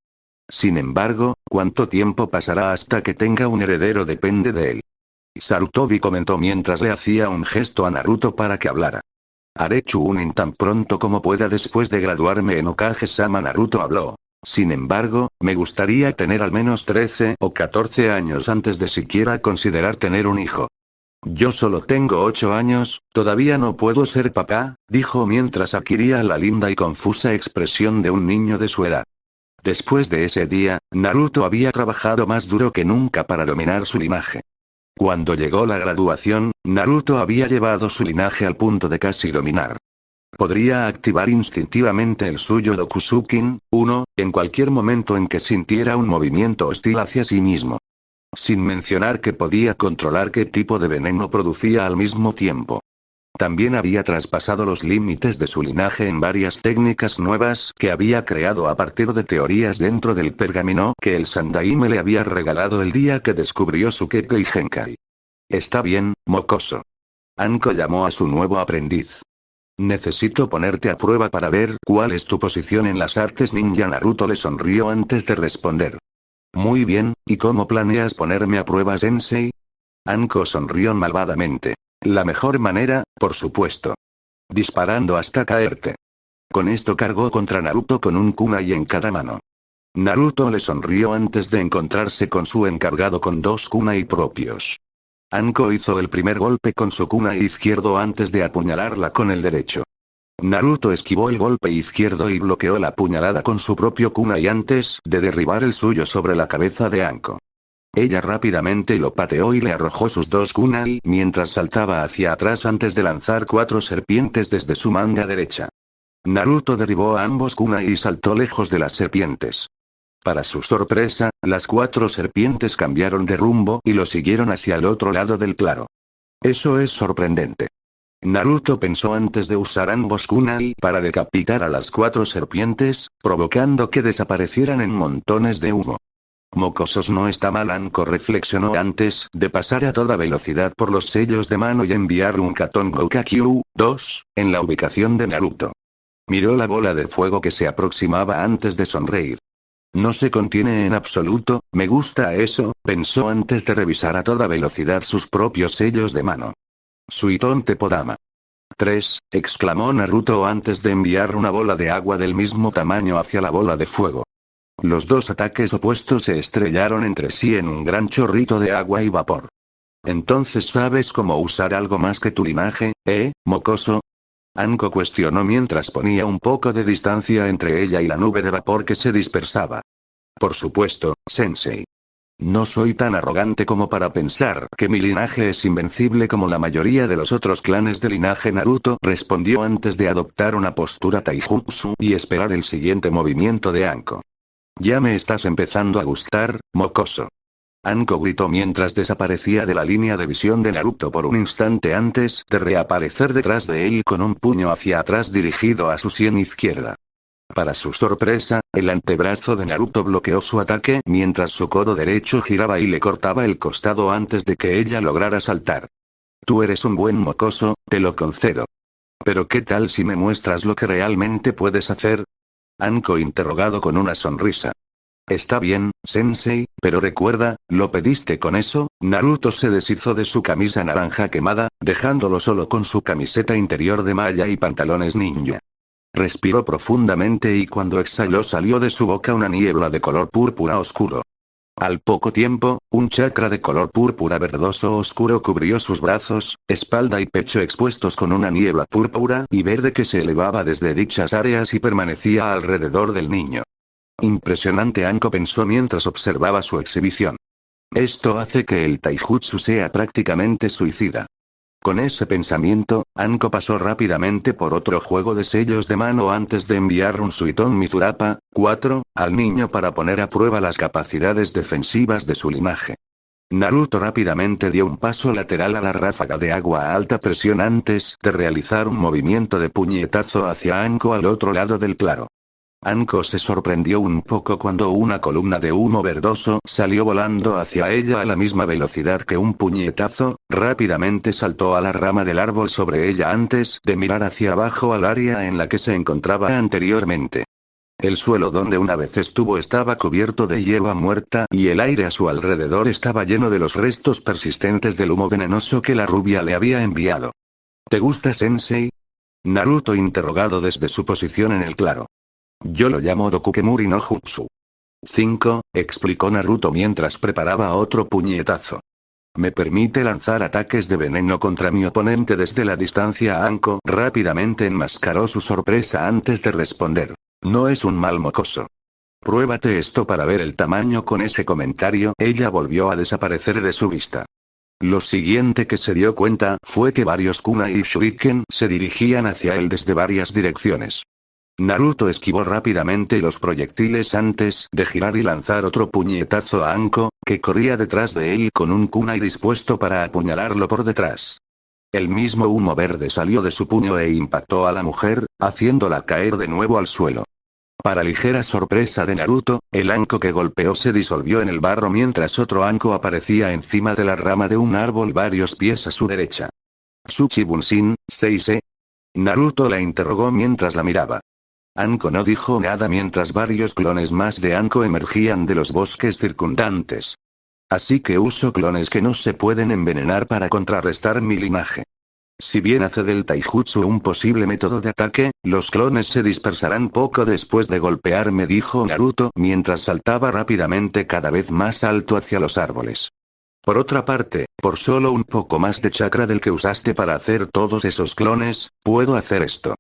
Sin embargo, ¿cuánto tiempo pasará hasta que tenga un heredero? Depende de él. Sarutobi comentó mientras le hacía un gesto a Naruto para que hablara. Haré Chunin tan pronto como pueda después de graduarme en Okage-sama. Naruto habló. Sin embargo, me gustaría tener al menos 13 o 14 años antes de siquiera considerar tener un hijo. Yo solo tengo 8 años, todavía no puedo ser papá, dijo mientras adquiría la linda y confusa expresión de un niño de su edad. Después de ese día, Naruto había trabajado más duro que nunca para dominar su linaje. Cuando llegó la graduación, Naruto había llevado su linaje al punto de casi dominar. Podría activar instintivamente el suyo Dokusukin, 1, en cualquier momento en que sintiera un movimiento hostil hacia sí mismo. Sin mencionar que podía controlar qué tipo de veneno producía al mismo tiempo. También había traspasado los límites de su linaje en varias técnicas nuevas que había creado a partir de teorías dentro del pergamino que el Sandaime le había regalado el día que descubrió su Kekkei Genkai. Está bien, mocoso. Anko llamó a su nuevo aprendiz. Necesito ponerte a prueba para ver cuál es tu posición en las artes ninja. Naruto le sonrió antes de responder. Muy bien, ¿y cómo planeas ponerme a prueba, sensei? Anko sonrió malvadamente. La mejor manera, por supuesto. Disparando hasta caerte. Con esto cargó contra Naruto con un kunai en cada mano. Naruto le sonrió antes de encontrarse con su encargado con 2 kunai propios. Anko hizo el primer golpe con su kunai izquierdo antes de apuñalarla con el derecho. Naruto esquivó el golpe izquierdo y bloqueó la puñalada con su propio kunai antes de derribar el suyo sobre la cabeza de Anko. Ella rápidamente lo pateó y le arrojó sus 2 kunai mientras saltaba hacia atrás antes de lanzar 4 serpientes desde su manga derecha. Naruto derribó a ambos kunai y saltó lejos de las serpientes. Para su sorpresa, las 4 serpientes cambiaron de rumbo y lo siguieron hacia el otro lado del claro. Eso es sorprendente. Naruto pensó antes de usar ambos kunai para decapitar a las 4 serpientes, provocando que desaparecieran en montones de humo. Mocosos no está mal. Anko reflexionó antes de pasar a toda velocidad por los sellos de mano y enviar un Katon Gokakyu 2 en la ubicación de Naruto. Miró la bola de fuego que se aproximaba antes de sonreír. No se contiene en absoluto, me gusta eso, pensó antes de revisar a toda velocidad sus propios sellos de mano. Suiton Tepodama. 3, exclamó Naruto antes de enviar una bola de agua del mismo tamaño hacia la bola de fuego. Los dos ataques opuestos se estrellaron entre sí en un gran chorrito de agua y vapor. Entonces sabes cómo usar algo más que tu linaje, mocoso. Anko cuestionó mientras ponía un poco de distancia entre ella y la nube de vapor que se dispersaba. Por supuesto, sensei. No soy tan arrogante como para pensar que mi linaje es invencible como la mayoría de los otros clanes de linaje. Naruto respondió antes de adoptar una postura taijutsu y esperar el siguiente movimiento de Anko. Ya me estás empezando a gustar, mocoso. Anko gritó mientras desaparecía de la línea de visión de Naruto por un instante antes de reaparecer detrás de él con un puño hacia atrás dirigido a su sien izquierda. Para su sorpresa, el antebrazo de Naruto bloqueó su ataque mientras su codo derecho giraba y le cortaba el costado antes de que ella lograra saltar. Tú eres un buen mocoso, te lo concedo. Pero ¿qué tal si me muestras lo que realmente puedes hacer? Anko interrogado con una sonrisa. Está bien, sensei, pero recuerda, lo pediste con eso. Naruto se deshizo de su camisa naranja quemada, dejándolo solo con su camiseta interior de malla y pantalones ninja. Respiró profundamente y cuando exhaló salió de su boca una niebla de color púrpura oscuro. Al poco tiempo, un chakra de color púrpura verdoso oscuro cubrió sus brazos, espalda y pecho expuestos con una niebla púrpura y verde que se elevaba desde dichas áreas y permanecía alrededor del niño. Impresionante, Anko pensó mientras observaba su exhibición. Esto hace que el taijutsu sea prácticamente suicida. Con ese pensamiento, Anko pasó rápidamente por otro juego de sellos de mano antes de enviar un Suiton Mizurapa 4 al niño para poner a prueba las capacidades defensivas de su linaje. Naruto rápidamente dio un paso lateral a la ráfaga de agua a alta presión antes de realizar un movimiento de puñetazo hacia Anko al otro lado del claro. Anko se sorprendió un poco cuando una columna de humo verdoso salió volando hacia ella a la misma velocidad que un puñetazo, rápidamente saltó a la rama del árbol sobre ella antes de mirar hacia abajo al área en la que se encontraba anteriormente. El suelo donde una vez estuvo estaba cubierto de hierba muerta y el aire a su alrededor estaba lleno de los restos persistentes del humo venenoso que la rubia le había enviado. ¿Te gusta, sensei? Naruto interrogado desde su posición en el claro. Yo lo llamo Dokukemuri no Jutsu. 5, explicó Naruto mientras preparaba otro puñetazo. Me permite lanzar ataques de veneno contra mi oponente desde la distancia. Anko rápidamente enmascaró su sorpresa antes de responder. No es un mal mocoso. Pruébate esto para ver el tamaño. Con ese comentario, ella volvió a desaparecer de su vista. Lo siguiente que se dio cuenta fue que varios kunai y shuriken se dirigían hacia él desde varias direcciones. Naruto esquivó rápidamente los proyectiles antes de girar y lanzar otro puñetazo a Anko, que corría detrás de él con un kunai dispuesto para apuñalarlo por detrás. El mismo humo verde salió de su puño e impactó a la mujer, haciéndola caer de nuevo al suelo. Para ligera sorpresa de Naruto, el Anko que golpeó se disolvió en el barro mientras otro Anko aparecía encima de la rama de un árbol varios pies a su derecha. ¿Tsuchi Bunshin, Seisei? Naruto la interrogó mientras la miraba. Anko no dijo nada mientras varios clones más de Anko emergían de los bosques circundantes. Así que uso clones que no se pueden envenenar para contrarrestar mi linaje. Si bien hace del taijutsu un posible método de ataque, los clones se dispersarán poco después de golpearme, dijo Naruto mientras saltaba rápidamente cada vez más alto hacia los árboles. Por otra parte, por solo un poco más de chakra del que usaste para hacer todos esos clones, puedo hacer esto.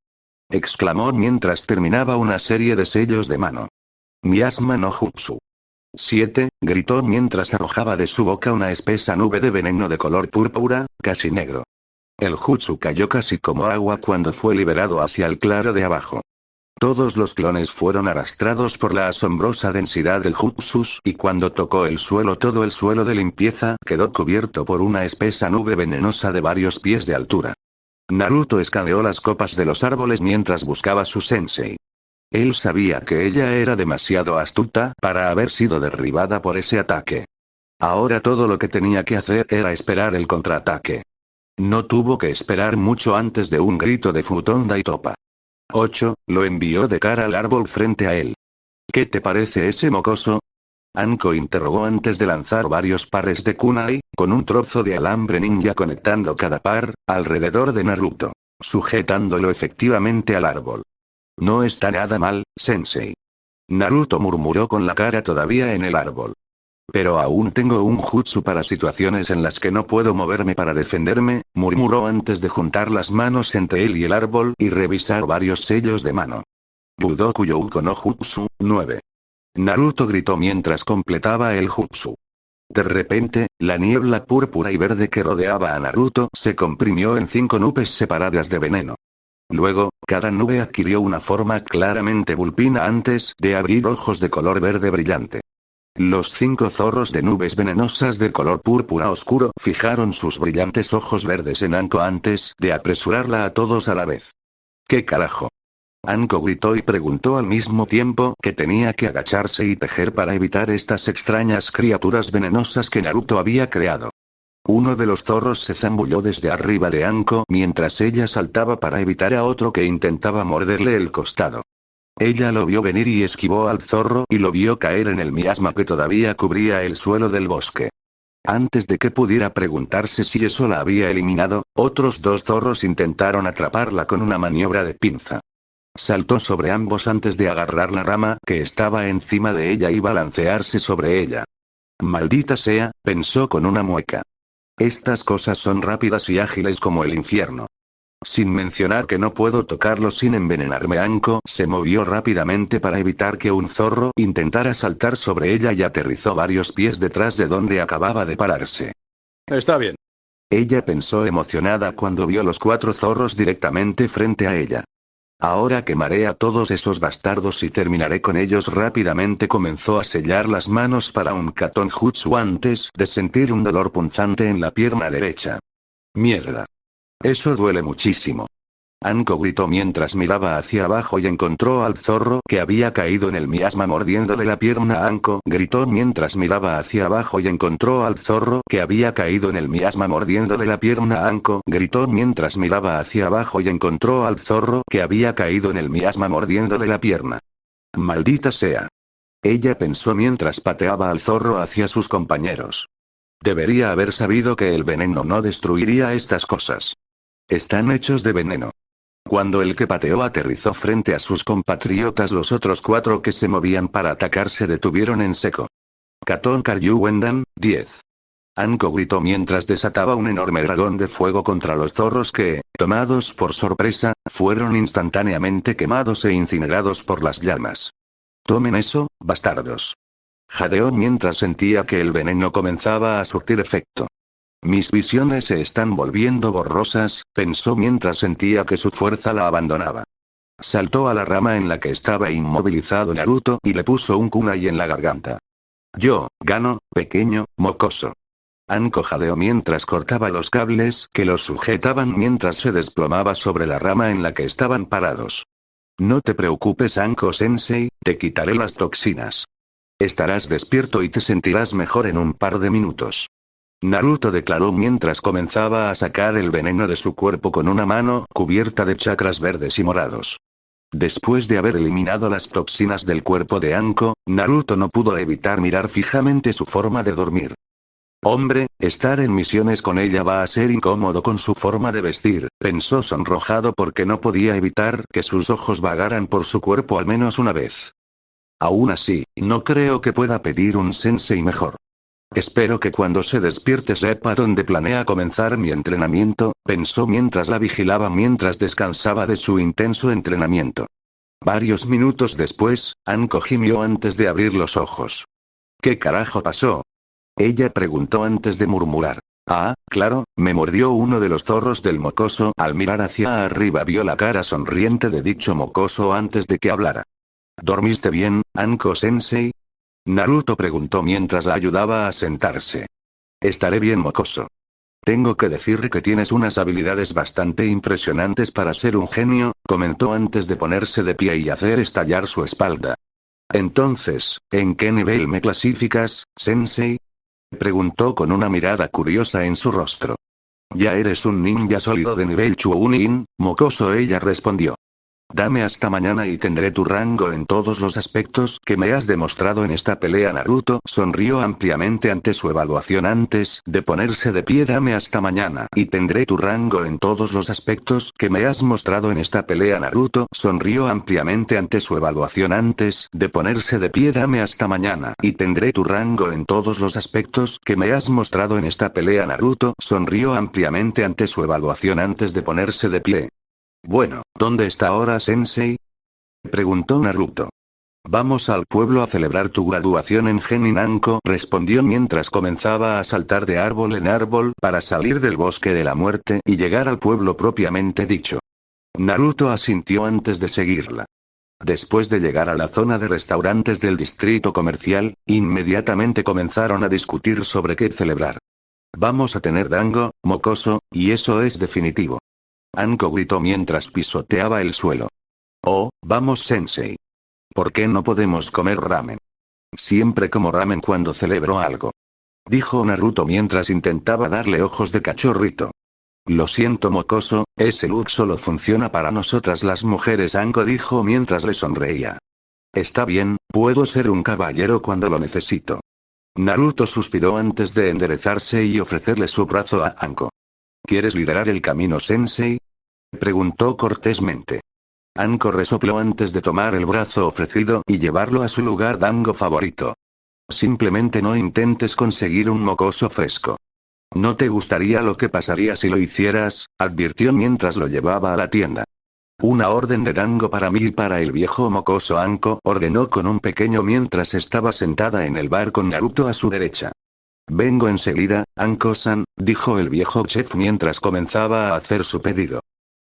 Exclamó mientras terminaba una serie de sellos de mano. Miasma no Jutsu. 7, gritó mientras arrojaba de su boca una espesa nube de veneno de color púrpura, casi negro. El jutsu cayó casi como agua cuando fue liberado hacia el claro de abajo. Todos los clones fueron arrastrados por la asombrosa densidad del jutsus y cuando tocó el suelo todo el suelo de limpieza quedó cubierto por una espesa nube venenosa de varios pies de altura. Naruto escaneó las copas de los árboles mientras buscaba su sensei. Él sabía que ella era demasiado astuta para haber sido derribada por ese ataque. Ahora todo lo que tenía que hacer era esperar el contraataque. No tuvo que esperar mucho antes de un grito de Futon Daitopa. 8, lo envió de cara al árbol frente a él. ¿Qué te parece ese mocoso? Anko interrogó antes de lanzar varios pares de kunai, con un trozo de alambre ninja conectando cada par, alrededor de Naruto, sujetándolo efectivamente al árbol. No está nada mal, sensei. Naruto murmuró con la cara todavía en el árbol. Pero aún tengo un jutsu para situaciones en las que no puedo moverme para defenderme, murmuró antes de juntar las manos entre él y el árbol y revisar varios sellos de mano. Budoku Youko no Jutsu, 9. Naruto gritó mientras completaba el jutsu. De repente, la niebla púrpura y verde que rodeaba a Naruto se comprimió en 5 nubes separadas de veneno. Luego, cada nube adquirió una forma claramente vulpina antes de abrir ojos de color verde brillante. Los 5 zorros de nubes venenosas de color púrpura oscuro fijaron sus brillantes ojos verdes en Anko antes de apresurarla a todos a la vez. ¿Qué carajo? Anko gritó y preguntó al mismo tiempo que tenía que agacharse y tejer para evitar estas extrañas criaturas venenosas que Naruto había creado. Uno de los zorros se zambulló desde arriba de Anko mientras ella saltaba para evitar a otro que intentaba morderle el costado. Ella lo vio venir y esquivó al zorro y lo vio caer en el miasma que todavía cubría el suelo del bosque. Antes de que pudiera preguntarse si eso la había eliminado, otros 2 zorros intentaron atraparla con una maniobra de pinza. Saltó sobre ambos antes de agarrar la rama que estaba encima de ella y balancearse sobre ella. Maldita sea, pensó con una mueca. Estas cosas son rápidas y ágiles como el infierno. Sin mencionar que no puedo tocarlo sin envenenarme. Anko se movió rápidamente para evitar que un zorro intentara saltar sobre ella y aterrizó varios pies detrás de donde acababa de pararse. Está bien. Ella pensó emocionada cuando vio los 4 zorros directamente frente a ella. Ahora quemaré a todos esos bastardos y terminaré con ellos rápidamente. Comenzó a sellar las manos para un Katon Jutsu antes de sentir un dolor punzante en la pierna derecha. Mierda. Eso duele muchísimo. Anko gritó mientras miraba hacia abajo y encontró al zorro que había caído en el miasma mordiéndole la pierna. Anko gritó mientras miraba hacia abajo y encontró al zorro que había caído en el miasma mordiéndole la pierna. Anko gritó mientras miraba hacia abajo y encontró al zorro que había caído en el miasma mordiéndole la pierna. Maldita sea. Ella pensó mientras pateaba al zorro hacia sus compañeros. Debería haber sabido que el veneno no destruiría estas cosas. Están hechos de veneno. Cuando el que pateó aterrizó frente a sus compatriotas, los otros 4 que se movían para atacar se detuvieron en seco. Katon Karyu Wendan, 10. Anko gritó mientras desataba un enorme dragón de fuego contra los zorros que, tomados por sorpresa, fueron instantáneamente quemados e incinerados por las llamas. Tomen eso, bastardos. Jadeó mientras sentía que el veneno comenzaba a surtir efecto. Mis visiones se están volviendo borrosas, pensó mientras sentía que su fuerza la abandonaba. Saltó a la rama en la que estaba inmovilizado Naruto y le puso un kunai en la garganta. Yo, gano, pequeño, mocoso. Anko jadeó mientras cortaba los cables que los sujetaban mientras se desplomaba sobre la rama en la que estaban parados. No te preocupes, Anko-sensei, te quitaré las toxinas. Estarás despierto y te sentirás mejor en un par de minutos. Naruto declaró mientras comenzaba a sacar el veneno de su cuerpo con una mano cubierta de chakras verdes y morados. Después de haber eliminado las toxinas del cuerpo de Anko, Naruto no pudo evitar mirar fijamente su forma de dormir. Hombre, estar en misiones con ella va a ser incómodo con su forma de vestir, pensó sonrojado porque no podía evitar que sus ojos vagaran por su cuerpo al menos una vez. Aún así, no creo que pueda pedir un sensei mejor. Espero que cuando se despierte sepa dónde planea comenzar mi entrenamiento, pensó mientras la vigilaba mientras descansaba de su intenso entrenamiento. Varios minutos después, Anko gimió antes de abrir los ojos. ¿Qué carajo pasó? Ella preguntó antes de murmurar. Ah, claro, me mordió uno de los zorros del mocoso. Al mirar hacia arriba vio la cara sonriente de dicho mocoso antes de que hablara. ¿Dormiste bien, Anko-sensei? Naruto preguntó mientras la ayudaba a sentarse. Estaré bien, mocoso. Tengo que decir que tienes unas habilidades bastante impresionantes para ser un genio, comentó antes de ponerse de pie y hacer estallar su espalda. Entonces, ¿en qué nivel me clasificas, Sensei? Preguntó con una mirada curiosa en su rostro. Ya eres un ninja sólido de nivel Chunin, mocoso, ella respondió. Dame hasta mañana y tendré tu rango en todos los aspectos que me has demostrado en esta pelea. Naruto sonrió ampliamente ante su evaluación antes de ponerse de pie. Dame hasta mañana y tendré tu rango en todos los aspectos que me has mostrado en esta pelea. Naruto sonrió ampliamente ante su evaluación antes de ponerse de pie. Dame hasta mañana y tendré tu rango en todos los aspectos que me has mostrado en esta pelea. Naruto sonrió ampliamente ante su evaluación antes de ponerse de pie. Bueno, ¿dónde está ahora, Sensei? Preguntó Naruto. Vamos al pueblo a celebrar tu graduación en Genin. Anko respondió mientras comenzaba a saltar de árbol en árbol para salir del bosque de la muerte y llegar al pueblo propiamente dicho. Naruto asintió antes de seguirla. Después de llegar a la zona de restaurantes del distrito comercial, inmediatamente comenzaron a discutir sobre qué celebrar. Vamos a tener dango, mocoso, y eso es definitivo. Anko gritó mientras pisoteaba el suelo. Oh, vamos, Sensei. ¿Por qué no podemos comer ramen? Siempre como ramen cuando celebro algo. Dijo Naruto mientras intentaba darle ojos de cachorrito. Lo siento, mocoso, ese look solo funciona para nosotras las mujeres. Anko dijo mientras le sonreía. Está bien, puedo ser un caballero cuando lo necesito. Naruto suspiró antes de enderezarse y ofrecerle su brazo a Anko. ¿Quieres liderar el camino, Sensei? Preguntó cortésmente. Anko resopló antes de tomar el brazo ofrecido y llevarlo a su lugar dango favorito. Simplemente no intentes conseguir un mocoso fresco. ¿No te gustaría lo que pasaría si lo hicieras?, advirtió mientras lo llevaba a la tienda. Una orden de dango para mí y para el viejo mocoso. Anko ordenó con un pequeño mientras estaba sentada en el bar con Naruto a su derecha. Vengo enseguida, Anko-san, dijo el viejo chef mientras comenzaba a hacer su pedido.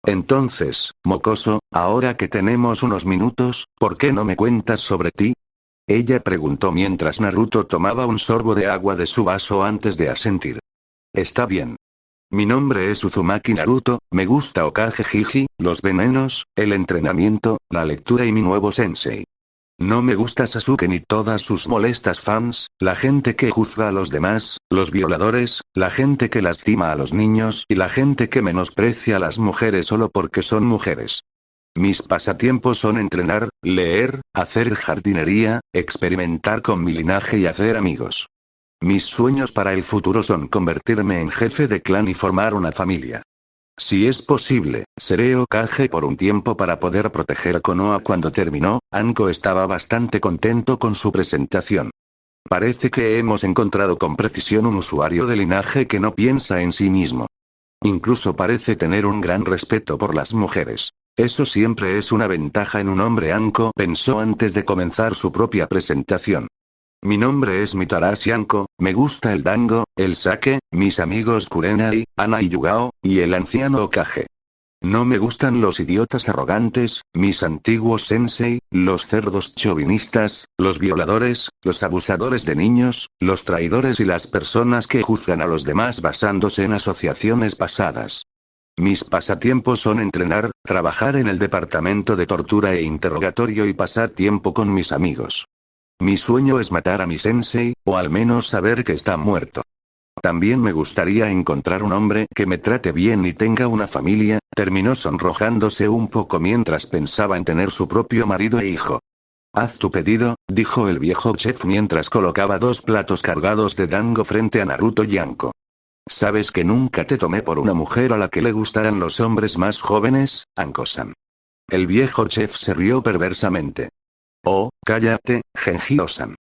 Entonces, mocoso, ahora que tenemos unos minutos, ¿por qué no me cuentas sobre ti? Ella preguntó mientras Naruto tomaba un sorbo de agua de su vaso antes de asentir. Está bien. Mi nombre es Uzumaki Naruto, me gusta Hokage Jiji, los venenos, el entrenamiento, la lectura y mi nuevo sensei. No me gusta Sasuke ni todas sus molestas fans, la gente que juzga a los demás, los violadores, la gente que lastima a los niños y la gente que menosprecia a las mujeres solo porque son mujeres. Mis pasatiempos son entrenar, leer, hacer jardinería, experimentar con mi linaje y hacer amigos. Mis sueños para el futuro son convertirme en jefe de clan y formar una familia. Si es posible, seré Hokage por un tiempo para poder proteger a Konoha. Cuando terminó, Anko estaba bastante contento con su presentación. Parece que hemos encontrado con precisión un usuario de linaje que no piensa en sí mismo. Incluso parece tener un gran respeto por las mujeres. Eso siempre es una ventaja en un hombre. Anko pensó antes de comenzar su propia presentación. Mi nombre es Mitarashi Anko, me gusta el dango, el sake, mis amigos Kurenai, Ana y Yugao, y el anciano Hokage. No me gustan los idiotas arrogantes, mis antiguos sensei, los cerdos chauvinistas, los violadores, los abusadores de niños, los traidores y las personas que juzgan a los demás basándose en asociaciones pasadas. Mis pasatiempos son entrenar, trabajar en el departamento de tortura e interrogatorio y pasar tiempo con mis amigos. Mi sueño es matar a mi sensei, o al menos saber que está muerto. También me gustaría encontrar un hombre que me trate bien y tenga una familia. Terminó sonrojándose un poco mientras pensaba en tener su propio marido e hijo. Haz tu pedido, dijo el viejo chef mientras colocaba 2 platos cargados de dango frente a Naruto y Anko. ¿Sabes que nunca te tomé por una mujer a la que le gustaran los hombres más jóvenes, Anko-san? El viejo chef se rió perversamente. Oh, cállate, Genjiro-san.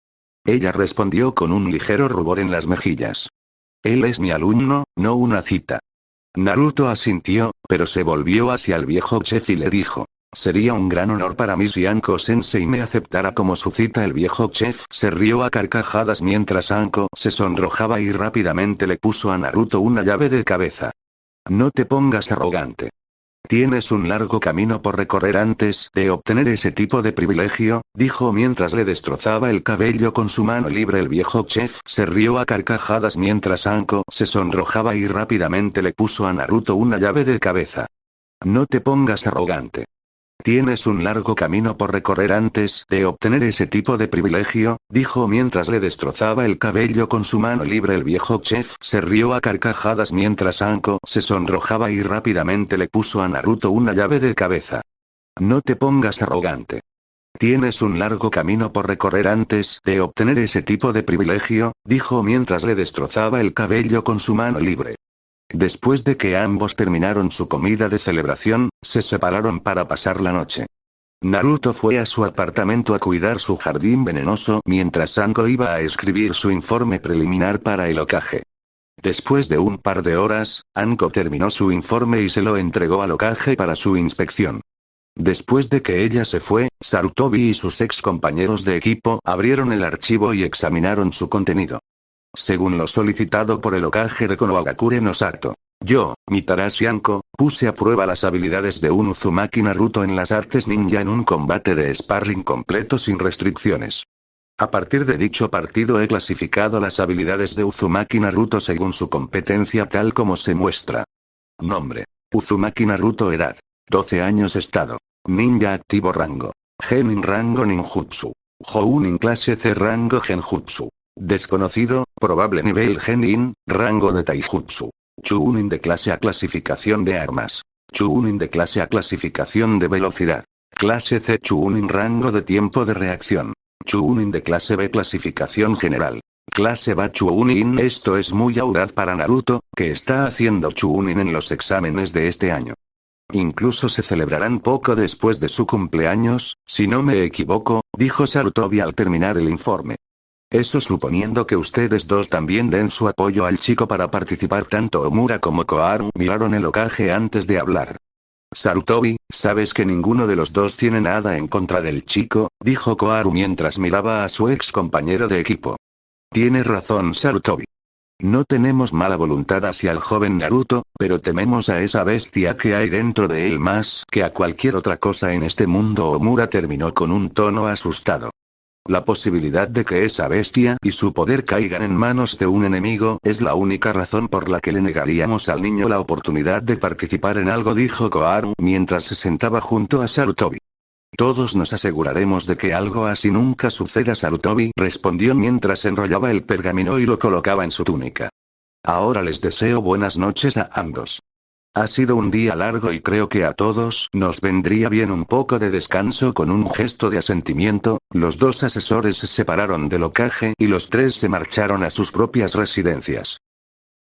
Ella respondió con un ligero rubor en las mejillas. Él es mi alumno, no una cita. Naruto asintió, pero se volvió hacia el viejo chef y le dijo. Sería un gran honor para mí si Anko-sensei me aceptara como su cita. El viejo chef se rió a carcajadas mientras Anko se sonrojaba y rápidamente le puso a Naruto una llave de cabeza. No te pongas arrogante. Tienes un largo camino por recorrer antes de obtener ese tipo de privilegio, dijo mientras le destrozaba el cabello con su mano libre. El viejo chef se rió a carcajadas mientras Anko se sonrojaba y rápidamente le puso a Naruto una llave de cabeza. No te pongas arrogante. Tienes un largo camino por recorrer antes de obtener ese tipo de privilegio, dijo mientras le destrozaba el cabello con su mano libre. El viejo chef se rió a carcajadas mientras Anko se sonrojaba y rápidamente le puso a Naruto una llave de cabeza. No te pongas arrogante. Tienes un largo camino por recorrer antes de obtener ese tipo de privilegio, dijo mientras le destrozaba el cabello con su mano libre. Después de que ambos terminaron su comida de celebración, se separaron para pasar la noche. Naruto fue a su apartamento a cuidar su jardín venenoso mientras Anko iba a escribir su informe preliminar para el Hokage. Después de un par de horas, Anko terminó su informe y se lo entregó al Hokage para su inspección. Después de que ella se fue, Sarutobi y sus ex compañeros de equipo abrieron el archivo y examinaron su contenido. Según lo solicitado por el Hokage de Konohagakure no Sato, yo, Mitarashi Anko, puse a prueba las habilidades de un Uzumaki Naruto en las artes ninja en un combate de sparring completo sin restricciones. A partir de dicho partido he clasificado las habilidades de Uzumaki Naruto según su competencia tal como se muestra. Nombre: Uzumaki Naruto. Edad: 12 años. Estado: ninja activo. Rango: Genin. Rango ninjutsu. Jounin. Clase C. Rango genjutsu. Desconocido, probable nivel Genin, rango de Taijutsu. Chuunin de clase A. Clasificación de armas. Chuunin de clase A. Clasificación de velocidad. Clase C. Chuunin. Rango de tiempo de reacción. Chuunin de clase B. Clasificación general. Clase B. Chuunin. Esto es muy audaz para Naruto, que está haciendo Chuunin en los exámenes de este año. Incluso se celebrarán poco después de su cumpleaños, si no me equivoco, dijo Sarutobi al terminar el informe. Eso suponiendo que ustedes dos también den su apoyo al chico para participar. Tanto Omura como Koharu miraron el Hokage antes de hablar. Sarutobi, sabes que ninguno de los dos tiene nada en contra del chico, dijo Koharu mientras miraba a su ex compañero de equipo. Tienes razón, Sarutobi. No tenemos mala voluntad hacia el joven Naruto, pero tememos a esa bestia que hay dentro de él más que a cualquier otra cosa en este mundo. Omura terminó con un tono asustado. La posibilidad de que esa bestia y su poder caigan en manos de un enemigo es la única razón por la que le negaríamos al niño la oportunidad de participar en algo, dijo Koharu mientras se sentaba junto a Sarutobi. Todos nos aseguraremos de que algo así nunca suceda. Sarutobi respondió mientras enrollaba el pergamino y lo colocaba en su túnica. Ahora les deseo buenas noches a ambos. Ha sido un día largo y creo que a todos nos vendría bien un poco de descanso. Con un gesto de asentimiento, los dos asesores se separaron del Hokage y los tres se marcharon a sus propias residencias.